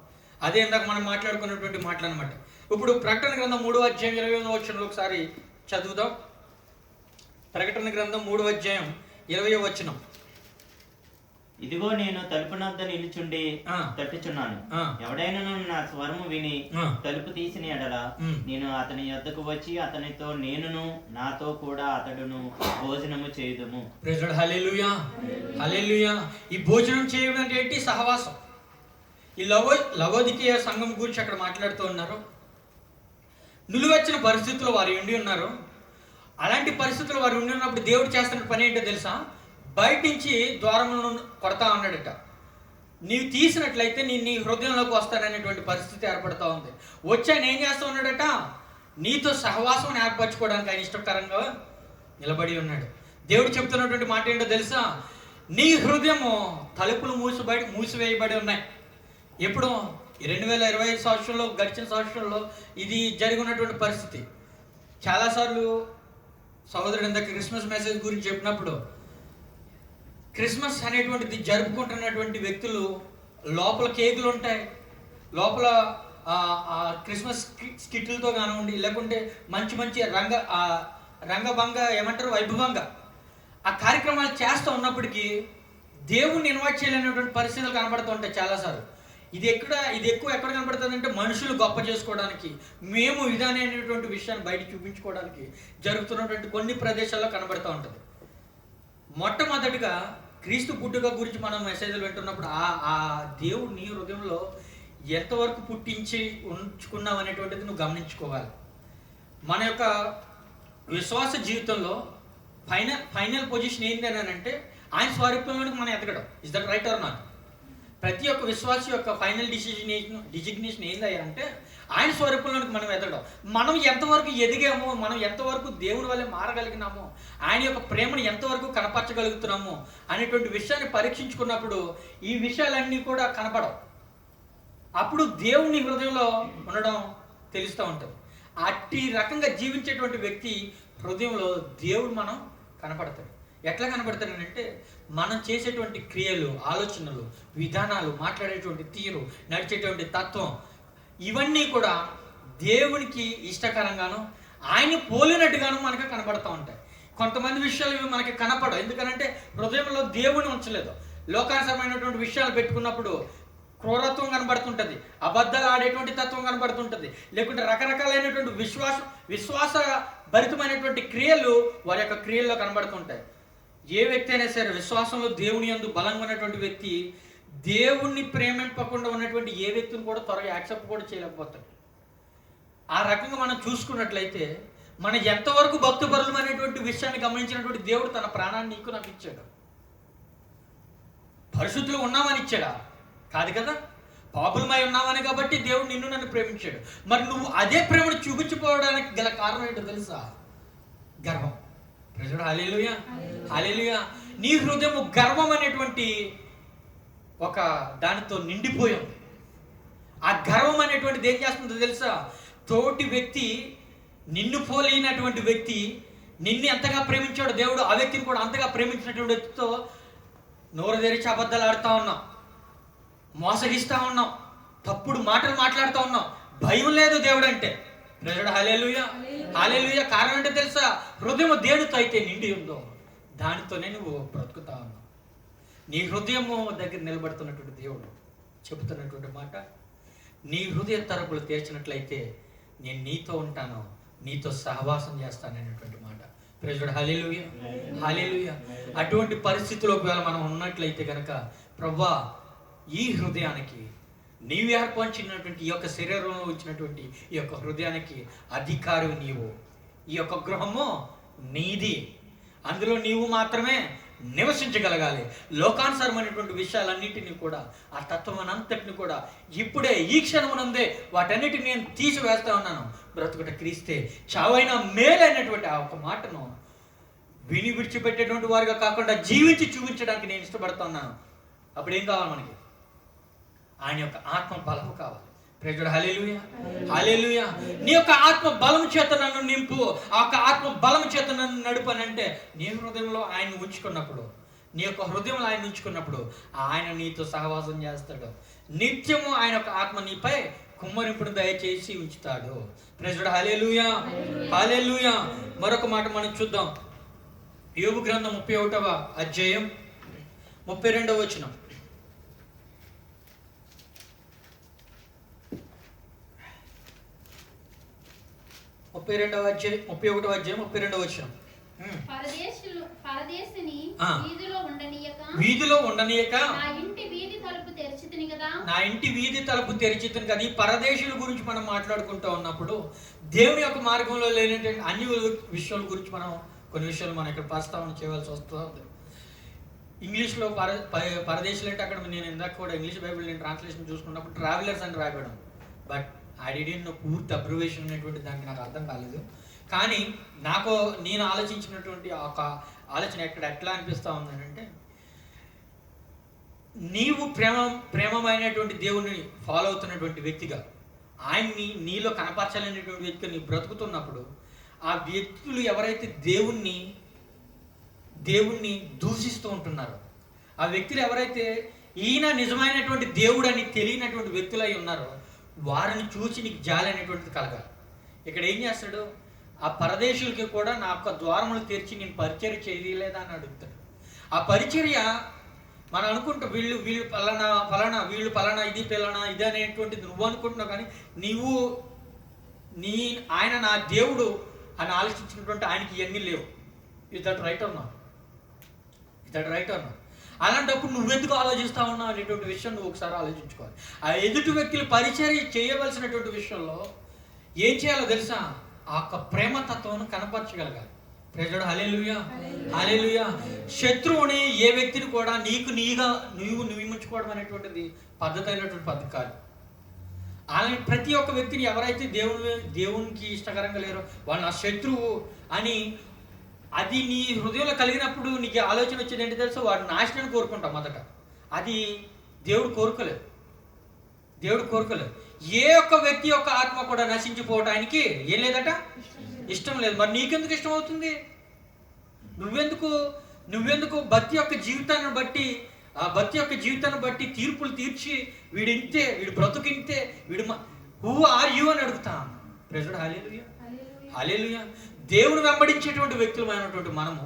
C: అదే ఇందాక మనం మాట్లాడుకున్నటువంటి మాటలు అనమాట. ఇప్పుడు ప్రకటన గ్రంథం 3వ అధ్యాయం 20వ వచనంలో ఒకసారి చదువుదాం. ప్రకటన గ్రంథం 3వ అధ్యాయం 20వ వచనం.
D: ఇదిగో నేను తలుపునొద్ద నిలుచుండి తట్టుచున్నాను. ఎవడైనా నా స్వరము విని తలుపు తీసిన ఎడల నేను అతని యొద్దకు వచ్చి అతనితో నేనును నాతో కూడా అతడును భోజనము చేయుదుము.
C: హల్లెలూయా, హల్లెలూయా. ఈ భోజనం చేయడం అంటే ఏంటి? సహవాసం. ఈ లవోదికీయ సంఘం గురించి అక్కడ మాట్లాడుతూ ఉన్నారు. నిలువెచ్చిన పరిస్థితుల్లో వారు ఉండి ఉన్నారు. అలాంటి పరిస్థితుల్లో వారు ఉండి ఉన్నప్పుడు దేవుడు చేస్తున్న పని ఏంటో తెలుసా? బయట నుంచి ద్వారములను కొడతా ఉన్నాడట. నీవు తీసినట్లయితే నీ హృదయంలోకి వస్తాననేటువంటి పరిస్థితి ఏర్పడుతూ ఉంది. వచ్చి ఆయన ఏం చేస్తూ ఉన్నాడట? నీతో సహవాసం ఏర్పరచుకోవడానికి ఆయన ఇష్టకరంగా నిలబడి ఉన్నాడు. దేవుడు చెప్తున్నటువంటి మాట ఏంటో తెలుసా? నీ హృదయము తలుపులు మూసివేయబడి ఉన్నాయి. ఎప్పుడు? 2025 సంవత్సరంలో, గడిచిన సంవత్సరంలో ఇది జరిగినటువంటి పరిస్థితి. చాలాసార్లు సహోదరుడు ఇందాక క్రిస్మస్ మెసేజ్ గురించి చెప్పినప్పుడు, క్రిస్మస్ అనేటువంటిది జరుపుకుంటున్నటువంటి వ్యక్తులు లోపల కేకులు ఉంటాయి, లోపల క్రిస్మస్ స్కిట్లతో కానివ్వండి, లేకుంటే మంచి రంగభంగ ఏమంటారు, వైభవంగా ఆ కార్యక్రమాలు చేస్తూ ఉన్నప్పటికీ దేవుణ్ణి ఇన్వైట్ చేయలేనటువంటి పరిస్థితులు కనబడుతూ ఉంటాయి చాలాసార్లు. ఇది ఎక్కువ ఎక్కడ కనబడుతుంది అంటే మనుషులు గొప్ప చేసుకోవడానికి, మేము ఇదనేటువంటి విషయాన్ని బయట చూపించుకోవడానికి జరుగుతున్నటువంటి కొన్ని ప్రదేశాల్లో కనబడుతూ ఉంటుంది. మొట్టమొదటిగా క్రీస్తు పుట్టుక గురించి మనం మెసేజ్లు వింటున్నప్పుడు ఆ దేవుడు నీ హృదయంలో ఎంతవరకు పుట్టించి ఉంచుకున్నావు అనేటువంటిది నువ్వు గమనించుకోవాలి. మన యొక్క విశ్వాస జీవితంలో ఫైనల్ పొజిషన్ ఏంటి అని అంటే ఆయన స్వరూపంలోనికి మనం ఎదగడం. Is that right are not? ప్రతి ఒక్క విశ్వాసి యొక్క ఫైనల్ డిజిగ్నేషన్ ఏంది అంటే ఆయన స్వరూపంలోనికి మనం ఎదగడం. మనం ఎంతవరకు ఎదిగామో, మనం ఎంతవరకు దేవుని వల్లే మారగలిగినామో, ఆయన యొక్క ప్రేమను ఎంతవరకు కనపరచగలుగుతున్నామో అనేటువంటి విషయాన్ని పరీక్షించుకున్నప్పుడు ఈ విషయాలన్నీ కూడా కనపడవు. అప్పుడు దేవుని హృదయంలో ఉండడం తెలుస్తూ ఉంటుంది. అట్టి రకంగా జీవించేటువంటి వ్యక్తి హృదయంలో దేవుడు మనం కనపడతాడు. ఎట్లా కనపడతాడంటే మనం చేసేటువంటి క్రియలు, ఆలోచనలు, విధానాలు, మాట్లాడేటువంటి తీరు, నడిచేటువంటి తత్వం, ఇవన్నీ కూడా దేవునికి ఇష్టకరంగాను ఆయన పోలినట్టుగాను మనకు కనపడుతూ ఉంటాయి. కొంతమంది విషయాలు ఇవి మనకి కనపడవు, ఎందుకంటే హృదయంలో దేవుని ఉంచలేదు. లోకానుసరమైనటువంటి విషయాలు పెట్టుకున్నప్పుడు క్రూరత్వం కనబడుతుంటుంది, అబద్ధాలు ఆడేటువంటి తత్వం కనబడుతుంటుంది, లేకుంటే రకరకాలైనటువంటి విశ్వాస భరితమైనటువంటి క్రియలు వారి యొక్క క్రియల్లో కనబడుతుంటాయి. ఏ వ్యక్తి అయినా సరే విశ్వాసంలో దేవుని యందు బలంగా ఉన్నటువంటి వ్యక్తి దేవుణ్ణి ప్రేమింపకుండా ఉన్నటువంటి ఏ వ్యక్తిని కూడా త్వరగా యాక్సెప్ట్ కూడా చేయలేకపోతాడు. ఆ రకంగా మనం చూసుకున్నట్లయితే మన ఎంతవరకు భక్తిపరులం అనేటువంటి విషయాన్ని గమనించినటువంటి దేవుడు తన ప్రాణాన్ని నీకు నాకు ఇచ్చాడు. పరిశుద్ధులు ఉన్నామని ఇచ్చాడా? కాదు కదా. పాపులమై ఉన్నామని కాబట్టి దేవుడు నిన్ను నన్ను ప్రేమించాడు. మరి నువ్వు అదే ప్రేమను చూపించిపోవడానికి గల కారణం ఏంటో తెలుసా? గర్వం. ప్రజలు హల్లెలూయా, హల్లెలూయా. నీ హృదయము గర్వం అనేటువంటి ఒక దానితో నిండిపోయి ఉంది. ఆ గర్వం అనేటువంటిది ఏం చేస్తుందో తెలుసా? తోటి వ్యక్తి, నిన్ను పోలినటువంటి వ్యక్తి, నిన్ను ఎంతగా ప్రేమించాడు దేవుడు, ఆ వ్యక్తిని కూడా అంతగా ప్రేమించినటువంటి వ్యక్తితో నోరు తెరిచి అబద్ధాలు ఆడుతూ ఉన్నాం, మోసగిస్తూ ఉన్నాం, తప్పుడు మాటలు మాట్లాడుతూ ఉన్నాం. భయం లేదు దేవుడు అంటే. ప్రజలు హల్లెలూయా, హల్లెలూయా. కారణం అంటే తెలుసా? హృదయం దేనితో అయితే నిండి ఉందో దానితోనే నువ్వు బ్రతుకుతా ఉన్నావు. నీ హృదయము దగ్గర నిలబడుతున్నటువంటి దేవుడు చెబుతున్నటువంటి మాట, నీ హృదయ తరపులు తీర్చినట్లయితే నేను నీతో ఉంటాను, నీతో సహవాసం చేస్తాను అనేటువంటి మాట. ప్రజలు హల్లెలూయా, హల్లెలూయా. అటువంటి పరిస్థితిలో ఒకవేళ మనం ఉన్నట్లయితే కనుక, ప్రభువా ఈ హృదయానికి నీవు ఏర్పరిచినటువంటి ఈ యొక్క శరీరంలో ఇచ్చినటువంటి ఈ యొక్క హృదయానికి అధికారి నీవు, ఈ యొక్క గృహము నీది, అందులో నీవు మాత్రమే నివసించగలగాలి. లోకానుసారమైనటువంటి విషయాలన్నింటినీ కూడా, ఆ తత్వం అంతటిని కూడా ఇప్పుడే ఈ క్షణమునందే వాటన్నిటిని నేను తీసివేస్తా ఉన్నాను. బ్రతుకుట క్రీస్తే, చావైనా మేలైనటువంటి ఆ ఒక మాటను విని విడిచిపెట్టేటువంటి వారిగా కాకుండా జీవించి చూపించడానికి నేను ఇష్టపడుతున్నాను. అప్పుడు ఏం కావాలి మనకి? ఆయన యొక్క ఆత్మ బలము కావాలి. ప్రేజుడు హల్లెలూయా, హల్లెలూయా. నీ యొక్క ఆత్మ బలం చేత నన్ను నింపు, ఆ యొక్క ఆత్మ బలం చేత నన్ను నడుపనంటే నీ హృదయంలో ఆయన ఉంచుకున్నప్పుడు, నీ యొక్క హృదయంలో ఆయన ఉంచుకున్నప్పుడు ఆయన నీతో సహవాసం చేస్తాడు. నిత్యము ఆయన యొక్క ఆత్మ నీపై కుమ్మరింపును దయచేసి ఉంచుతాడు. ప్రేజుడు హల్లెలూయా, హల్లెలూయా. మరొక మాట మనం చూద్దాం. యోబు గ్రంథం 31వ అధ్యాయం 32వ వచనం. 31వ అధ్యాయం 32వ వచనం. వీధిలో ఉండనీయక
B: నా ఇంటి వీధి తలుపు తెరిచితిని కదా.
C: నా ఇంటి వీధి తలుపు తెరిచితిని కదా. ఈ పరదేశుల గురించి మనం మాట్లాడుకుంటూ ఉన్నప్పుడు దేవుని యొక్క మార్గంలో లేనటువంటి అన్ని విషయాల గురించి మనం కొన్ని విషయాలు మనం ఇక్కడ ప్రస్తావన చేయవలసి వస్తుంది. ఇంగ్లీష్లో పరదేశులు అంటే అక్కడ నేను ఇందాక కూడా ఇంగ్లీష్ బైబిల్ నేను ట్రాన్స్లేషన్ చూసుకున్నప్పుడు ట్రావెలర్స్ అని రాయబడం, బట్ ఐ డిడ్ంట్ నో పూర్తి అబ్రివేషన్ అనేటువంటి దానికి నాకు అర్థం కాలేదు. కానీ నేను ఆలోచించినటువంటి ఒక ఆలోచన ఎట్లా అనిపిస్తూ ఉందంటే, నీవు ప్రేమమైనటువంటి దేవుణ్ణి ఫాలో అవుతున్నటువంటి వ్యక్తిగా, ఆయన్ని నీలో కనపరచాలనేటువంటి వ్యక్తిగా నీ బ్రతుకుతున్నప్పుడు, ఆ వ్యక్తులు ఎవరైతే దేవుణ్ణి దూషిస్తూ ఉంటున్నారో, ఆ వ్యక్తులు ఎవరైతే ఈయన నిజమైనటువంటి దేవుడు అని తెలియనటువంటి వ్యక్తులై ఉన్నారో, వారిని చూసి నీకు జాలి అనేటువంటిది కలగాలి. ఇక్కడ ఏం చేస్తాడు? ఆ పరదేశులకి కూడా నా యొక్క ద్వారములు తెరిచి నేను పరిచర్య చేయలేదా అని అడుగుతాడు. ఆ పరిచర్య మనం అనుకుంటా వీళ్ళు ఫలానా వీళ్ళు ఫలానా ఇది పిల్లనా ఇది అనేటువంటిది నువ్వు అనుకుంటున్నావు, కానీ ఆయన నా దేవుడు అని ఆలోచించినటువంటి ఆయనకి ఇవన్నీ లేవు. ఇస్ దట్ రైట్ అన్నా? అలాంటప్పుడు నువ్వెందుకు ఆలోచిస్తా ఉన్నావు అనేటువంటి విషయం నువ్వు ఒకసారి ఆలోచించుకోవాలి. ఆ ఎదుటి వ్యక్తులు పరిచర్య చేయవలసినటువంటి విషయంలో ఏం చేయాలో తెలుసా? ఆ యొక్క ప్రేమతత్వం కనపరచగలగాలి. ప్రేజుడు హల్లెలూయా, హల్లెలూయా. శత్రువుని ఏ వ్యక్తిని కూడా నువ్వు నియమించుకోవడం అనేటువంటిది పద్ధతి అయినటువంటి పద్ధతి కాదు. అలాగే ప్రతి ఒక్క వ్యక్తిని ఎవరైతే దేవునికి ఇష్టకరంగా లేరో వాళ్ళు నా శత్రువు అని అది నీ హృదయంలో కలిగినప్పుడు నీకు ఆలోచన వచ్చేది ఏంటి తెలుసా? వాడు నాశనాన్ని కోరుకుంటాం మొదట. అది దేవుడు కోరుకోలేదు. ఏ ఒక్క వ్యక్తి యొక్క ఆత్మ కూడా నశించిపోవటానికి ఏం లేదట, ఇష్టం లేదు. మరి నీకెందుకు ఇష్టం అవుతుంది? నువ్వెందుకు భక్తి యొక్క జీవితాన్ని బట్టి, ఆ భక్తి యొక్క జీవితాన్ని బట్టి తీర్పులు తీర్చి వీడు ఇంతే, వీడు బ్రతుకింతే, వీడు హూ ఆర్ యు అని అడుగుతాం. ప్రైజ్ హల్లెలూయా, హల్లెలూయా. దేవుడు వెంబడించేటువంటి వ్యక్తులమైనటువంటి మనము,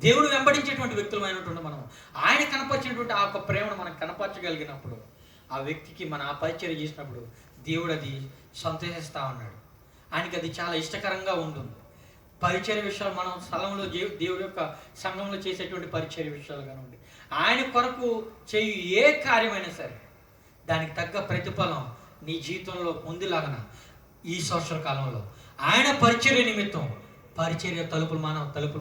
C: దేవుడు వెంబడించేటువంటి వ్యక్తులమైనటువంటి మనము ఆయన కనపరిచినటువంటి ఆ యొక్క ప్రేమను మనం కనపరచగలిగినప్పుడు, ఆ వ్యక్తికి మన ఆ పరిచర్య చేసినప్పుడు దేవుడు అది సంతోషిస్తా ఉన్నాడు. ఆయనకి అది చాలా ఇష్టకరంగా ఉంటుంది. పరిచర్య విషయాలు మనం స్థలంలో దేవుడి యొక్క సంఘంలో చేసేటువంటి పరిచర్య విషయాలు కానివ్వండి, ఆయన కొరకు చేయు ఏ కార్యమైనా సరే దానికి తగ్గ ప్రతిఫలం నీ జీవితంలో పొందిలాగన ఈ సంవత్సర కాలంలో ఆయన పరిచర్య నిమిత్తం పరిచర్య తలుపులు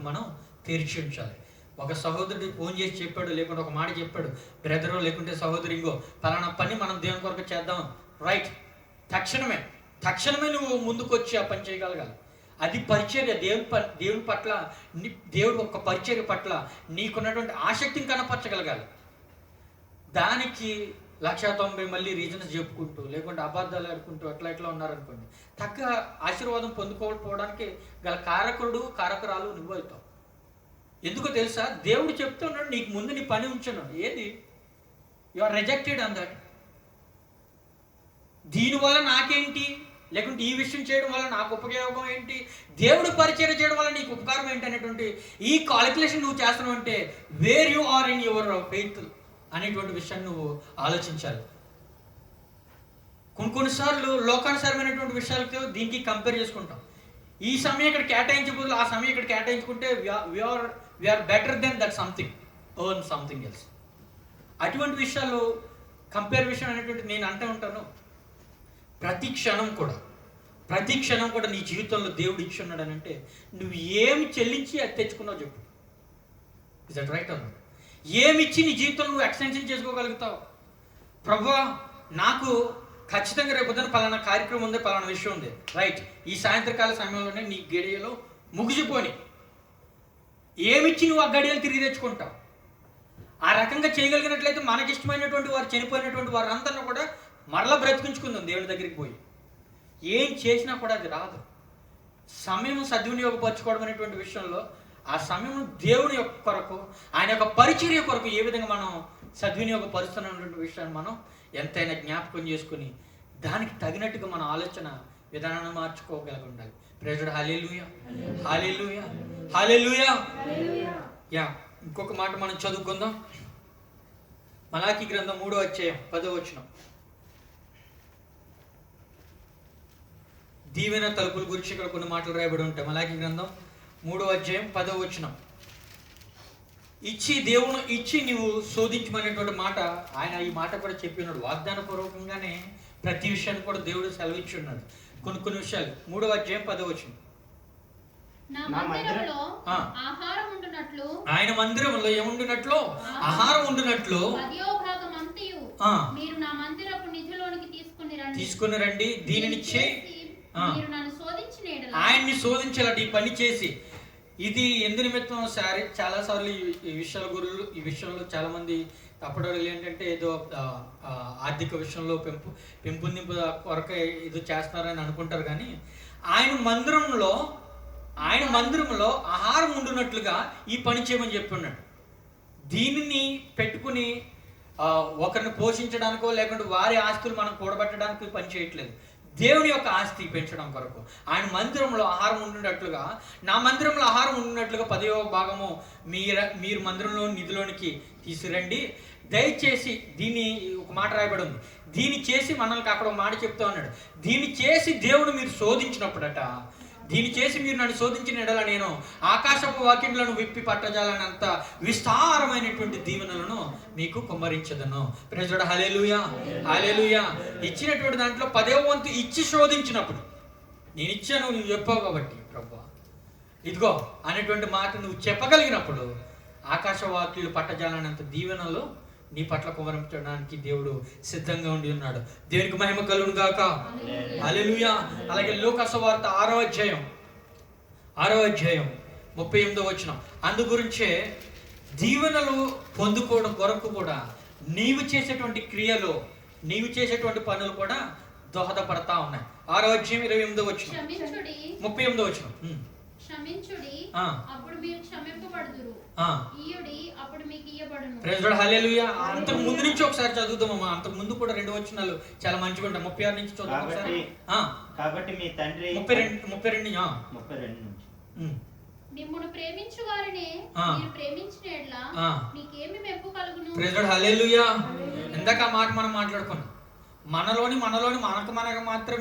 C: మనం తెరిచి ఉంచాలి. ఒక సహోదరుడు ఫోన్ చేసి చెప్పాడు, లేకుంటే ఒక మాట చెప్పాడు, బ్రదరు లేకుంటే సహోదరు, ఇంకో పలానా పని మనం దేవుని కొరకు చేద్దాం, రైట్, తక్షణమే నువ్వు ముందుకు వచ్చి ఆ పని చేయగలగాలి. అది పరిచర్య. దేవుని పట్ల, దేవుడు ఒక పరిచర్య పట్ల నీకున్నటువంటి ఆసక్తిని కనపరచగలగాలి. దానికి 190 మళ్ళీ రీజన్స్ చెప్పుకుంటూ, లేకుంటే అబద్ధాలు ఆడుకుంటూ ఎట్లా ఉన్నారనుకోండి, తగ్గ ఆశీర్వాదం పొందుకోకపోవడానికి గల కారకురాలు నువ్వు అవుతావు. ఎందుకో తెలుసా? దేవుడు చెప్తున్నాడు, నీకు ముందు నీ పని ఉంచను. ఏది? You are rejected on that. దీనివల్ల నాకేంటి, లేకుంటే ఈ విషయం చేయడం వల్ల నాకు ఉపయోగం ఏంటి, దేవుడు పరిచయం చేయడం వల్ల నీకు ఉపకారం ఏంటి అనేటువంటి ఈ కాలిక్యులేషన్ నువ్వు చేస్తున్నావు అంటే where you are in your faith అనేటువంటి విషయాన్ని నువ్వు ఆలోచించాలి. కొన్నిసార్లు లోకానుసారమైనటువంటి విషయాలతో దీనికి కంపేర్ చేసుకుంటాం. ఈ సమయం ఇక్కడ కేటాయించే బదులు ఆ సమయం ఇక్కడ కేటాయించుకుంటే we are better than that something, earn something else. అటువంటి విషయాలు కంపేర్ విషయం అనేటువంటి నేను అంటూ ఉంటాను. ప్రతి క్షణం కూడా నీ జీవితంలో దేవుడు ఇచ్చి ఉన్నాడని అంటే నువ్వు ఏమి చెల్లించి అది తెచ్చుకున్నావు చెప్పు. ఇస్ దట్ రైట్ అన్న? ఏమిచ్చి నీ జీవితంలో నువ్వు ఎక్స్టెన్షన్ చేసుకోగలుగుతావు? ప్రభువా, నాకు ఖచ్చితంగా రేపొద్దున పలానా కార్యక్రమం ఉంది, పలానా విషయం ఉంది, రైట్, ఈ సాయంత్రకాల సమయంలోనే నీ గడియలో ముగిసిపోని ఏమిచ్చి నువ్వు ఆ గడియలు తిరిగి తెచ్చుకుంటావు? ఆ రకంగా చేయగలిగినట్లయితే మనకిష్టమైనటువంటి వారు, చనిపోయినటువంటి వారు అందరినీ కూడా మరలా బ్రతికించుకుందాం దేవుని దగ్గరికి పోయి. ఏం చేసినా కూడా అది రాదు. సమయం సద్వినియోగపరచుకోవడం అనేటువంటి విషయంలో ఆ సమయం దేవుని యొక్క కొరకు, ఆయన యొక్క పరిచర్య కొరకు ఏ విధంగా మనం సద్వినియోగపరుస్తున్నటువంటి విషయాన్ని మనం ఎంతైనా జ్ఞాపకం చేసుకుని దానికి తగినట్టుగా మన ఆలోచన విధానాన్ని మార్చుకోగలిగి ఉండాలి. ప్రైజ్ హల్లెలూయా, హల్లెలూయా, హల్లెలూయా. యా, ఇంకొక మాట మనం చదువుకుందాం. మలాకీ గ్రంథం 3వ అధ్యాయం 10వ వచనం. దీవెన తలుపుల గురించి ఇక్కడ కొన్ని మాటలు రాయబడి ఉంటాయి. మలాకీ గ్రంథం 3వ అధ్యాయం 10వ వచనం. దేవుని ఇచ్చి నీవు శోధించమనేటువంటి మాట ఆయన ఈ మాట కూడా చెప్పినాడు. వాగ్దాన పూర్వకంగానే ప్రతి విషయాన్ని కూడా దేవుడు సెలవిచ్చి ఉన్నాడు. కొన్ని విషయాలు 3వ అధ్యాయం 10వ వచనం. ఆయన మందిరంలో ఏముండునట్లు? ఆహారం ఉండునట్లు తీసుకుని రండి, దీనిని ఆయన్ని శోధించాలట ఈ పని చేసి. ఇది ఎందు నిమిత్తం చాలా సార్లు ఈ విషయంలో చాలా మంది తప్పడలు ఏంటంటే ఏదో ఆర్థిక విషయంలో పెంపొందింపు కొరక ఏదో చేస్తున్నారని అనుకుంటారు. కానీ ఆయన మందిరంలో ఆహారం ఉండునట్లుగా ఈ పని చేయమని చెప్పున్నాడు. దీనిని పెట్టుకుని ఒకరిని పోషించడానికో లేకుంటే వారి ఆస్తులు మనం కూడబెట్టడానికి పని చేయట్లేదు. దేవుని యొక్క ఆస్తి పెంచడం కొరకు ఆయన మందిరంలో ఆహారం ఉండినట్లుగా, నా మందిరంలో ఆహారం ఉండినట్లుగా 10వ భాగము మీరు మందిరంలో నిధిలోనికి తీసుకురండి. దయచేసి దీన్ని ఒక మాట రాయబడి ఉంది, దీన్ని చేసి మనల్ని అక్కడ ఒక మాట చెప్తా ఉన్నాడు. దీన్ని చేసి దేవుడు మీరు శోధించినప్పుడట, దీన్ని చేసి మీరు నన్ను శోధించిన ఎడల నేను ఆకాశపు వాకిండ్లను విప్పి పట్టజాలనంత విస్తారమైనటువంటి దీవెనలను మీకు కుమ్మరించదను. ప్రైజ్ లార్డ్, హల్లెలూయా, హల్లెలూయా. ఇచ్చినటువంటి దాంట్లో 10వ వంతు ఇచ్చి శోధించినప్పుడు, నేను ఇచ్చాను నువ్వు చెప్పావు కాబట్టి ప్రభువా ఇదిగో అనేటువంటి మాట నువ్వు చెప్పగలిగినప్పుడు ఆకాశ వాకిళ్ళు పట్టజాలనంత దీవెనలు నీ పట్ల కుమరించడానికి దేవుడు సిద్ధంగా ఉండి ఉన్నాడు. దేవునికి మహిమ కలుగును గాక, హల్లెలూయా. అలాగే లూకా సువార్త 6వ అధ్యాయం 38వ వచనం. అందు గురించే దీవెనలు పొందుకోవడం కొరకు కూడా నీవు చేసేటువంటి క్రియలో నీవు చేసేటువంటి పనులు కూడా దోహదపడతా ఉన్నాయి. 6వ అధ్యాయం 28వ వచనం,
B: క్షమించుడి
C: 38వ వచనం.
B: క్షమించుడి అప్పుడు మీరు క్షమింపబడుదురు, ఇయ్యుడి అప్పుడు మీకు ఇయ్యబడును.
C: ప్రైజ్ లార్డ్, హల్లెలూయా. అంతకు ముందు నుంచి ఒకసారి చదువుదామమ్మా. అంతకు ముందు కూడా 2 వచనాలు చాలా మంచిగా ఉంటాయి. 36 నుంచి చదువుదాం ఒకసారి.
D: కాబట్టి మీ తండ్రి
C: 32
D: నుంచి
B: మిమ్మును ప్రేమించు వారిని మీరు ప్రేమించిన యెడల మీకేమి మెప్పు కలుగును?
C: ప్రైజ్ లార్డ్, హల్లెలూయా. ఇందాక ఆ మాట మనం మాట్లాడుకున్నాం. మనలోని మనకు మాత్రం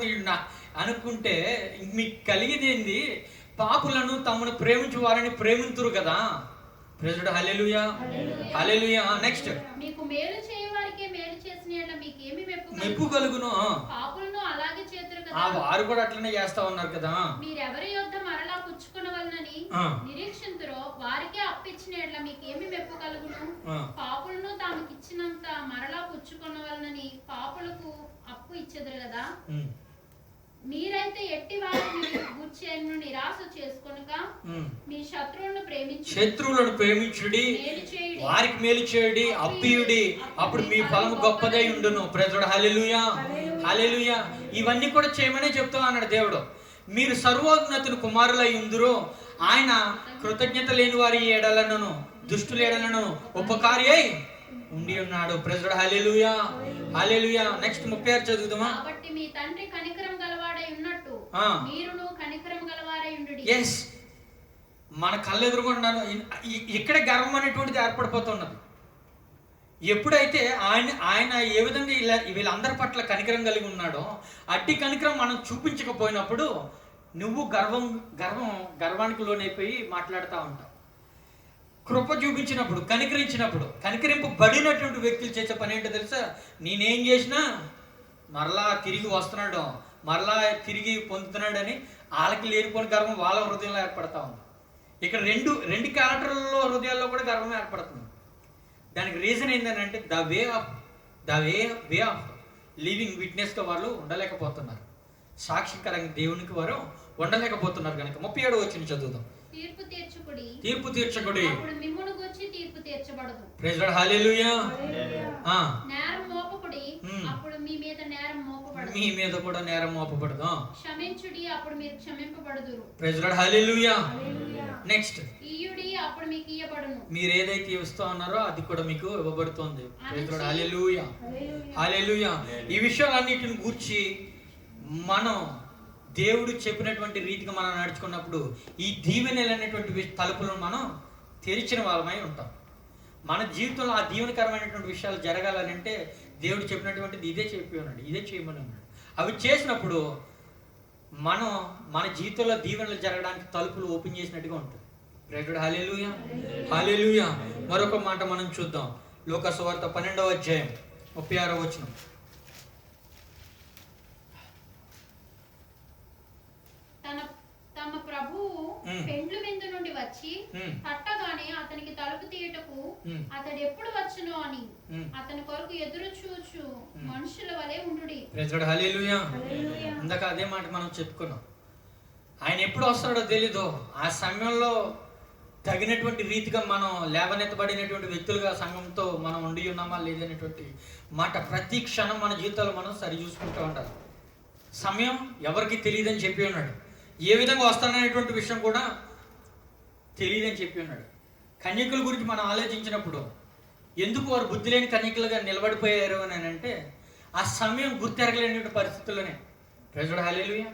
C: అనుకుంటే మీకు కలిగేది ఏంది? పాపులను తమను ప్రేమించు వారిని ప్రేమింతురు కదా. ప్రైజ్ లార్డ్, హల్లెలూయా, హల్లెలూయా. నెక్స్ట్,
B: మీకు మేలు చేయవారికే మేలు చేసిన యెడల మీకేమి
C: మెప్పు కలుగును?
B: పాపులను అలాగే చేతురు కదా.
C: వారు కూడా అట్లనే చేస్తా ఉన్నారు కదా.
B: మీరెవరి యొద్ద మరలా పుచ్చుకొనవలనని నిరీక్షింతురో వారికే అప్పిచ్చిన యెడల మీకేమి మెప్పు కలుగును? పాపులను తాముకిచ్చినంత మరలా పుచ్చుకొనవలనని పాపులకు అప్పు ఇచ్చెదరు కదా. మీరైతే ఎట్టి వారిని గూర్చి నిరాశ చేసుకొనక మీ శత్రువులను
C: ప్రేమించుడి, వారికి మేలు చేయుడి, అప్పియుడి, అప్పుడు మీ ఫలము గొప్పదై ఉండును. ప్రైజ్ లార్డ్, హల్లెలూయా, హల్లెలూయా. ఇవన్నీ కూడా చేయమనే చెప్తా అన్నాడు దేవుడు. మీరు సర్వోన్నతుని కుమారులై ఉందురు, ఆయన కృతజ్ఞత లేని వారి ఎడలను దుష్టుల ఎడలను ఉపకారి అయి ఉండి ఉన్నాడు. ప్రైజ్ లార్డ్, హల్లెలూయా, హల్లెలూయా. నెక్స్ట్ 36 చదువుదామా.
B: కాబట్టి మీ తండ్రి కనికరం గలవాడై ఉన్నట్టు మీరును కనికరం గలవారై ఉండుడి.
C: yes, మన కళ్ళు ఎదురుకుంటున్నాను. ఇక్కడ గర్వం అనేటువంటిది ఏర్పడిపోతున్నది. ఎప్పుడైతే ఆయన ఏ విధంగా వీళ్ళందరి పట్ల కనికరం కలిగి ఉన్నాడో, అట్టి కనికరం మనం చూపించకపోయినప్పుడు నువ్వు గర్వానికి లోనైపోయి మాట్లాడుతూ ఉంటావు. కృప చూపించినప్పుడు, కనికరింపబడినటువంటి వ్యక్తులు చేసే పని ఏంటో తెలుసా? నేనేం చేసినా మరలా తిరిగి వస్తున్నాడు, మరలా తిరిగి పొందుతున్నాడని వాళ్ళకి లేనిపోయిన గర్వం వాళ్ళ హృదయంలో ఏర్పడతా ఉంది. ఇక్కడ రెండు క్యారెక్టర్లలో హృదయాల్లో కూడా గర్వం ఏర్పడుతుంది. దానికి రీజన్ ఏంటంటే ద వే ఆఫ్ లివింగ్ విట్నెస్గా వాళ్ళు ఉండలేకపోతున్నారు. సాక్షికరంగా దేవునికి వారు ఉండలేకపోతున్నారు. కనుక 37వ వచనం చదువుదాం. తీర్పు తీర్చకుడి
B: అప్పుడు మిమ్మును గూర్చి తీర్పు తీర్చబడదు.
C: ప్రైజ్ లార్డ్, హల్లెలూయా.
B: నేరం మోపకుడి అప్పుడు మీ మీద నేరం మోపబడదు.
C: మీ మీద కూడా నేరం మోపబడదు.
B: క్షమించుడి అప్పుడు మీరు క్షమింపబడుదురు.
C: ప్రైజ్ లార్డ్, హల్లెలూయా. నెక్స్ట్,
B: ఇయ్యుడి అప్పుడు మీకు ఇయ్యబడును.
C: మీరు ఏదైతే ఇస్తా ఉన్నారో అది కూడా మీకు ఇవ్వబడుతుంది. ప్రైజ్ లార్డ్, హల్లెలూయా, హల్లెలూయా. ఈ విషయాలన్నిటిని గూర్చి మనం దేవుడు చెప్పినటువంటి రీతిగా మనం నడుచుకున్నప్పుడు ఈ దీవెనలు అనేటువంటి తలుపులను మనం తెరిచిన వాళ్ళమై ఉంటాం. మన జీవితంలో ఆ దీవెనకరమైనటువంటి విషయాలు జరగాలని అంటే దేవుడు చెప్పినటువంటిది ఇదే చెప్పి ఉన్నాడు, ఇదే చేయమని ఉన్నాడు. అవి చేసినప్పుడు మనం మన జీవితంలో దీవెనలు జరగడానికి తలుపులు ఓపెన్ చేసినట్టుగా ఉంటుంది. ప్రైజ్ లార్డ్, హల్లెలూయా, హల్లెలూయా. మరొక మాట మనం చూద్దాం. లూకా సువార్త 12వ అధ్యాయం 36వ వచనం.
B: తమ ప్రభువు పెండ్లు విందు నుండి వచ్చి తట్టగానే అతనికి తలుపు తీయటకు అతడు ఎప్పుడు వచ్చునో అని అతని కొరకు ఎదురు చూచు మనుషుల వలె ఉండుడి.
C: ప్రైజ్ లార్డ్, హల్లెలూయా. ఇందాక అదే మాట మనం చెప్పుకున్నాం. ఆయన ఎప్పుడు వస్తాడో తెలీదు. ఆ సమయంలో తగినటువంటి రీతిగా మనం లేవనెత్తబడినటువంటి వ్యక్తులుగా సంఘంతో మనం ఉండి ఉన్నామా లేదనేటువంటి మాట ప్రతి క్షణం మన జీవితాల్లో మనం సరి చూసుకుంటూ ఉంటాం. సమయం ఎవరికి తెలియదని చెప్పి ఉన్నాడు. ఏ విధంగా వస్తాననేటువంటి విషయం కూడా తెలియదని చెప్పి ఉన్నాడు. కన్యకుల గురించి మనం ఆలోచించినప్పుడు ఎందుకు వారు బుద్ధి లేని కన్యకులుగా నిలబడిపోయారు అని అంటే ఆ సమయం గుర్తెరగలేని పరిస్థితుల్లోనే. ప్రైజ్ లార్డ్, హల్లెలూయా.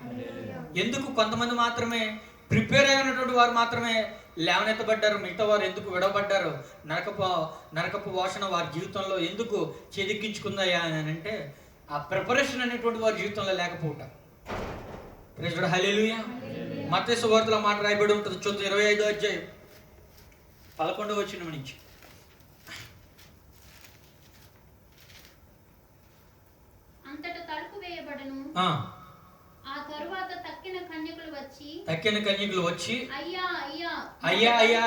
C: ఎందుకు కొంతమంది మాత్రమే ప్రిపేర్ అయినటువంటి వారు మాత్రమే లేవనెత్తబడ్డారు, మిగతా వారు ఎందుకు విడవబడ్డారు? నరకపు వాసన వారి జీవితంలో ఎందుకు చెదిక్కించుకుందాయా అని అంటే ఆ ప్రిపరేషన్ అనేటువంటి వారి జీవితంలో లేకపోవటం. ప్రైజ్ లార్డ్, హల్లెలూయా. మత్తయి సువార్తలో మాట రాయబడి ఉంటుంది. 25వ అధ్యాయం 11వ వచనం నుంచి.
B: అంతట తలుపు వేయబడను. ఆ తరువాత తక్కిన కన్యకులు వచ్చి అయ్యా అయ్యా
C: అయ్యా అయ్యా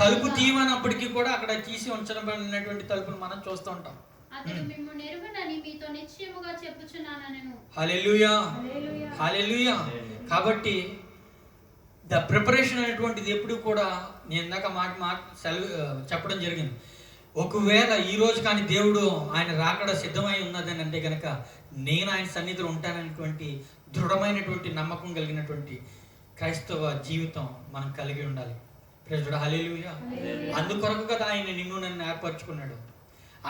C: తలుపు
B: తీయమన్నప్పటికీ
C: కూడా అక్కడ తీసి ఉంచబడినటువంటి తలుపును మనం చూస్తూ ఉంటాం.
B: అతడు మిమ్మును ఎరుగనని మీతో నిశ్చయముగా చెప్పుచున్నానెను.
C: హల్లెలూయా, హల్లెలూయా. కాబట్టి ద ప్రిపరేషన్ అనేటువంటిది ఎప్పుడు కూడా నేను ఇందాక మాట చెప్పడం జరిగింది. ఒకవేళ ఈ రోజు కానీ దేవుడు ఆయన రాకడ సిద్ధమై ఉన్నదని అంటే కనుక నేను ఆయన సన్నిధిలో ఉంటాననేటువంటి దృఢమైనటువంటి నమ్మకం కలిగినటువంటి క్రైస్తవ జీవితం మనం కలిగి ఉండాలి. ప్రైజ్ హల్లెలూయా. అందుకొరకు కదా ఆయన నిన్ను నన్ను ఏర్పరచుకున్నాడు,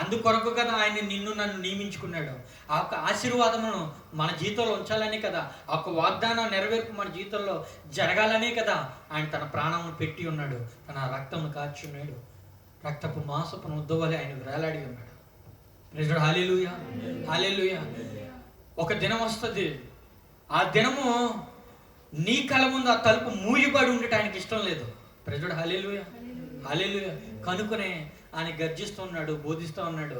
C: అందుకొరకు కదా ఆయన నిన్ను నన్ను నియమించుకున్నాడు. ఆ యొక్క ఆశీర్వాదమును మన జీవితంలో ఉంచాలనే కదా, ఆ యొక్క వాగ్దానం నెరవేర్పు మన జీవితంలో జరగాలనే కదా ఆయన తన ప్రాణమును పెట్టి ఉన్నాడు, తన రక్తమును కార్చి ఉన్నాడు, రక్తపు మాంసపు ముద్దవలే ఆయన వేలాడి ఉన్నాడు. ప్రైజ్ హల్లెలూయా, హల్లెలూయా. ఒక దినం వస్తుంది, ఆ దినము నీ కళ్ళ ముందు ఆ తలుపు మూయబడి ఉండటం ఆయనకి ఇష్టం లేదు. ప్రైజ్ హల్లెలూయా, హల్లెలూయా. కనుకొనే ఆయన గర్జిస్తూ ఉన్నాడు, బోధిస్తూ ఉన్నాడు,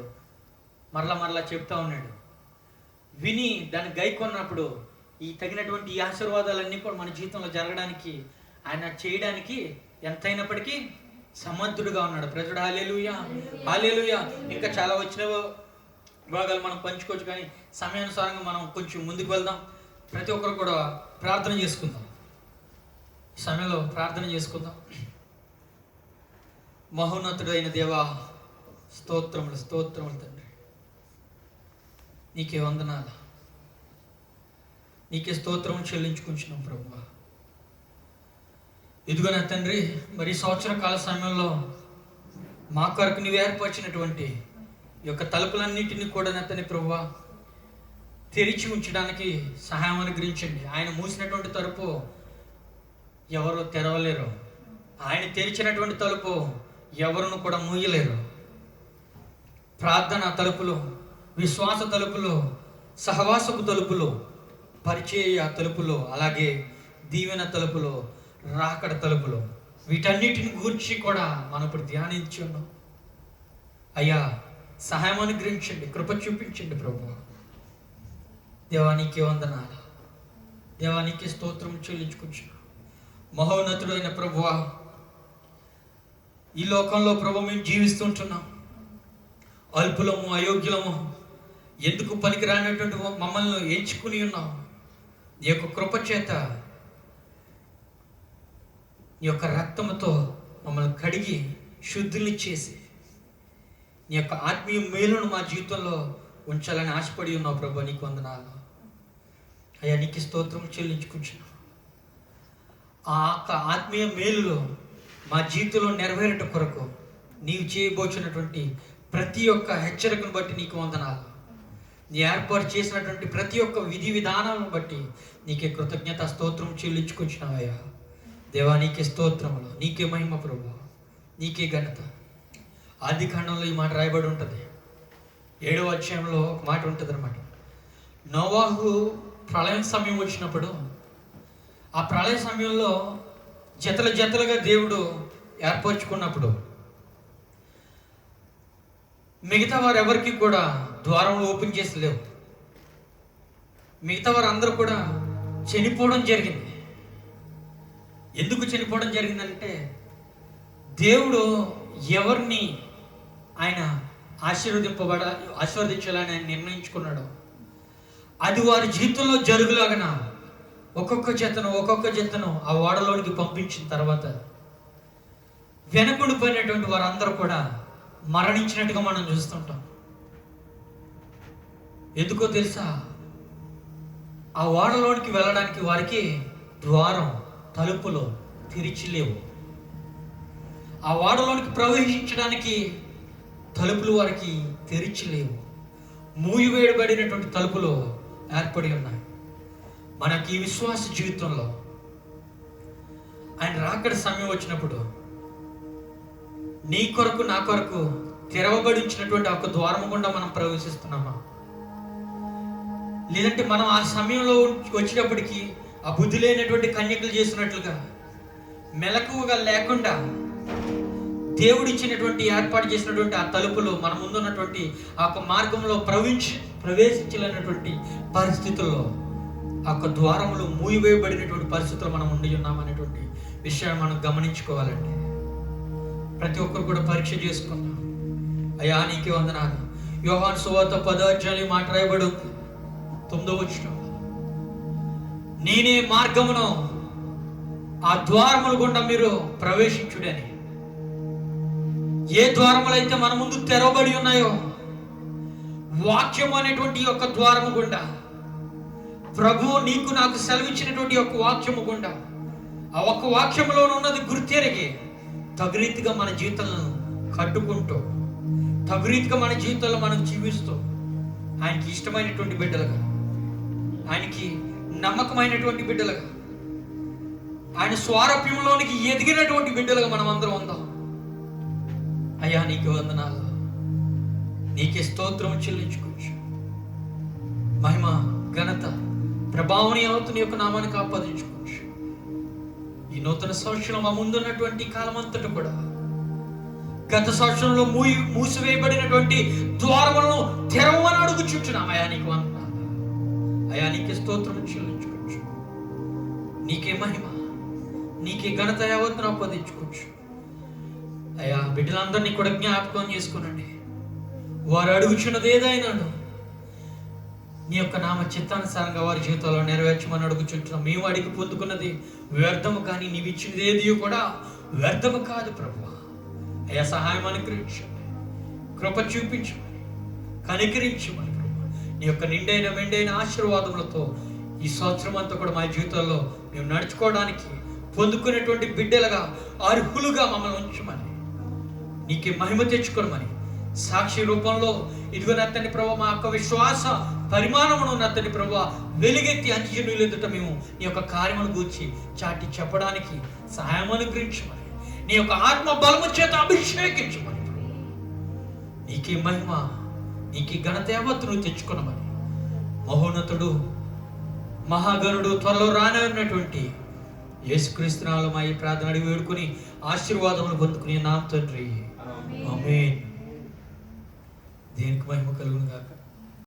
C: మరలా చెప్తా ఉన్నాడు. విని దాన్ని గైకొన్నప్పుడు ఈ తగినటువంటి ఈ ఆశీర్వాదాలన్నీ కూడా మన జీవితంలో జరగడానికి ఆయన చేయడానికి ఎంతైనప్పటికీ సమర్థుడుగా ఉన్నాడు. ప్రైజ్ హల్లెలూయా, హల్లెలూయా. ఇంకా చాలా వచ్చిన భాగాలు మనం పంచుకోవచ్చు, కానీ సమయానుసారంగా మనం కొంచెం ముందుకు వెళ్దాం. ప్రతి ఒక్కరు కూడా ప్రార్థన చేసుకుందాం. ఈ సమయంలో ప్రార్థన చేసుకుందాం. మహోన్నతుడు అయిన దేవా, స్తోత్రములు స్తోత్రములు తండ్రి, నీకే వందనాలు, నీకే స్తోత్రం చెల్లించుకుంటున్నాం ప్రభువా. ఇదిగో నా తండ్రి, మరి సంవత్సర కాల సమయంలో మా కొరకు నీవు ఏర్పరిచినటువంటి ఈ యొక్క తలుపులన్నింటినీ కూడా నా తండ్రి ప్రభువా తెరిచి ఉంచడానికి సహాయం అనుగ్రహించండి. ఆయన మూసినటువంటి తలుపు ఎవరు తెరవలేరు, ఆయన తెరిచినటువంటి తలుపు ఎవరును కూడా మూయలేరు. ప్రార్థన తలుపులు, విశ్వాస తలుపులు, సహవాసపు తలుపులు, పరిచయ తలుపులు, అలాగే దీవెన తలుపులు, రాకడ తలుపులు, వీటన్నిటిని గూర్చి కూడా మనం ఇప్పుడు ధ్యానించి ఉన్నాం. అయ్యా, సహాయం అనుగ్రహించండి, కృప చూపించండి ప్రభు. దేవానికి వందనాలు, దేవానికి స్తోత్రం చెల్లించుకుంటున్నాం. మహోన్నతుడు అయిన ప్రభువా, ఈ లోకంలో ప్రభు మేము జీవిస్తుంటున్నాం, అల్పులము, అయోగ్యులము, ఎందుకు పనికిరానటువంటి మమ్మల్ని ఎంచుకుని ఉన్నాం. నీ యొక్క కృప చేత, నీ యొక్క రక్తముతో మమ్మల్ని కడిగి శుద్ధుల్ని చేసి నీ యొక్క ఆత్మీయ మేలును మా జీవితంలో ఉంచాలని ఆశపడి ఉన్నావు ప్రభు. నీకు వందనాలు అయ్యా, నీకు స్తోత్రం చెల్లించుకుంటున్నాం. ఆ యొక్క ఆత్మీయ మేలులో మా జీవితంలో నెరవేరట కొరకు నీవు చేయబోచినటువంటి ప్రతి ఒక్క హెచ్చరికను బట్టి నీకు వందనాలు. నీ ఏర్పాటు చేసినటువంటి ప్రతి ఒక్క విధి విధానాలను బట్టి నీకే కృతజ్ఞత స్తోత్రం చెల్లించుకుంటున్నావయ్యా. దేవా, నీకే స్తోత్రములు, నీకే మహిమ ప్రభు, నీకే ఘనత. ఆది కాండంలో ఈ మాట రాయబడి ఉంటుంది. 7వ అధ్యాయంలో ఒక మాట ఉంటుంది అనమాట. నోవాహు ప్రళయం సమయం వచ్చినప్పుడు, ఆ ప్రళయ సమయంలో జతలుగా దేవుడు ఏర్పరచుకున్నప్పుడు మిగతా వారు ఎవరికి కూడా ద్వారంలో ఓపెన్ చేసి లేవు. మిగతా వారు అందరూ కూడా చనిపోవడం జరిగింది. ఎందుకు చనిపోవడం జరిగిందంటే, దేవుడు ఎవరిని ఆయన ఆశీర్వదించాలని ఆయన నిర్ణయించుకున్నాడు. అది వారి జీవితంలో జరుగులాగన ఒక్కొక్క జతను ఆ ఓడలోనికి పంపించిన తర్వాత వెనకుండిపోయినటువంటి వారందరూ కూడా మరణించినట్టుగా మనం చూస్తుంటాం. ఎందుకో తెలుసా? ఆ ఓడలోనికి వెళ్ళడానికి వారికి ద్వారం, తలుపులు తెరిచి లేవు. ఆ ఓడలోనికి ప్రవేశించడానికి తలుపులు వారికి తెరిచి లేవు. మూయవేయబడినటువంటి తలుపులు ఏర్పడి ఉన్నాయి. మనకి విశ్వాస జీవితంలో ఆయన రాకడ సమయం వచ్చినప్పుడు నీ కొరకు నా కొరకు తెరవబడించినటువంటి ఒక ద్వారం గుండా మనం ప్రవేశిస్తున్నామా? లేదంటే మనం ఆ సమయంలో వచ్చినప్పటికీ ఆ బుద్ధి లేనటువంటి కన్యకలు చేసినట్లుగా మెలకువగా లేకుండా దేవుడిచ్చినటువంటి ఏర్పాటు చేసినటువంటి ఆ తలుపులు మన ముందున్నటువంటి ఆ యొక్క మార్గంలో ప్రవేశించలేనటువంటి పరిస్థితుల్లో ఆ యొక్క ద్వారములు మూయవేయబడినటువంటి పరిస్థితుల్లో మనం ఉండి ఉన్నామనేటువంటి విషయాన్ని మనం గమనించుకోవాలండి. ప్రతి ఒక్కరు కూడా పరీక్ష చేసుకుందాం. అయ్యా, నీకే వందనాలు. యోహాను సువార్త 10వ అధ్యాయంలో మాట రాయబడి 9వ వచనం, నేనే మార్గమును, ఆ ద్వారముల గుండా మీరు ప్రవేశించుడని. ఏ ద్వారములైతే మన ముందు తెరవబడి ఉన్నాయో, వాక్యం అనేటువంటి యొక్క ద్వారము గుండా, ప్రభువు నీకు నాకు సెలవిచ్చినటువంటి యొక్క వాక్యము గుండా, ఆ ఒక్క వాక్యంలో ఉన్నది గుర్తెరిగి తగురీతిగా మన జీవితాలను కట్టుకుంటూ, తగురీతిగా మన జీవితంలో మనం జీవిస్తూ, ఆయనకి ఇష్టమైనటువంటి బిడ్డలుగా, ఆయనకి నమ్మకమైనటువంటి బిడ్డలుగా, ఆయన స్వారూప్యంలోనికి ఎదిగినటువంటి బిడ్డలుగా మనం అందరం ఉందాం. అయ్యా నీకు వందనాలు, నీకే స్తోత్రం చెల్లించుకోవచ్చు. మహిమ, ఘనత, ప్రభావం అవుతున్న యొక్క నామానికి ఆపాదించుకోవచ్చు. ఈ నూతన సంవత్సరం మా ముందున్నటువంటి కాలం అంతటా కూడా గత సంవత్సరంలో మూసివేయబడినటువంటి ద్వారములను తెరవమని అడుగుచుంటున్నాం. అయా నీకు వందనాలు, అయా నీకే స్తోత్రం చెల్లించుకోవచ్చు. నీకే మహిమ, నీకే ఘనత యావత్తును ఆపాదించుకోవచ్చు. అయా బిడ్డలందరినీ కూడా జ్ఞాపకం చేసుకునండి. వారు అడుగుచున్నది ఏదైనాను నీ యొక్క నామ చిత్తానుసారంగా వారి జీవితంలో నెరవేర్చమని అడుగుచుంటున్నాం. మేము అడిగి పొందుకున్నది వ్యర్థము, కానీ నీవు ఇచ్చినది ఏది కూడా వ్యర్థము కాదు ప్రభువా. అయ్యా సహాయం అనుగ్రహించమని, కృప చూపించమని, కనికరించమని ప్రభు. నీ యొక్క నిండైన మెండైన ఆశీర్వాదములతో ఈ సంవత్సరం అంతా కూడా మా జీవితాల్లో మేము నడుచుకోవడానికి పొందుకునేటువంటి బిడ్డలుగా, అర్హులుగా మమ్మల్ని ఉంచమని, నీకే మహిమ తెచ్చుకోమని, సాక్షి రూపంలో ఇదిగో నా తండ్రి ప్రభు మా యొక్క విశ్వాస పరిమాణమును నా తండ్రి ప్రభు వెలుగెత్తి అంచెలు ఎదుట మేము నీ యొక్క కార్యమును గూర్చి చాటి చెప్పడానికి సహాయం అనుగ్రహించమని, నీ యొక్క ఆత్మ బలము చేత అభిషేకించమని, నీకే మహిమ, నీకే ఘనత యావత్తును తెచ్చుకున్నామని, మహోన్నతుడు మహాగణుడు త్వరలో రానున్నటువంటి యేసుక్రీస్తు నామములో మా ఈ ప్రార్థన అడిగి వేడుకొని ఆశీర్వాదములు పొందుకునే నామ తండ్రి, ఆమేన్. దేనికి మహిమ కలుగును గాక.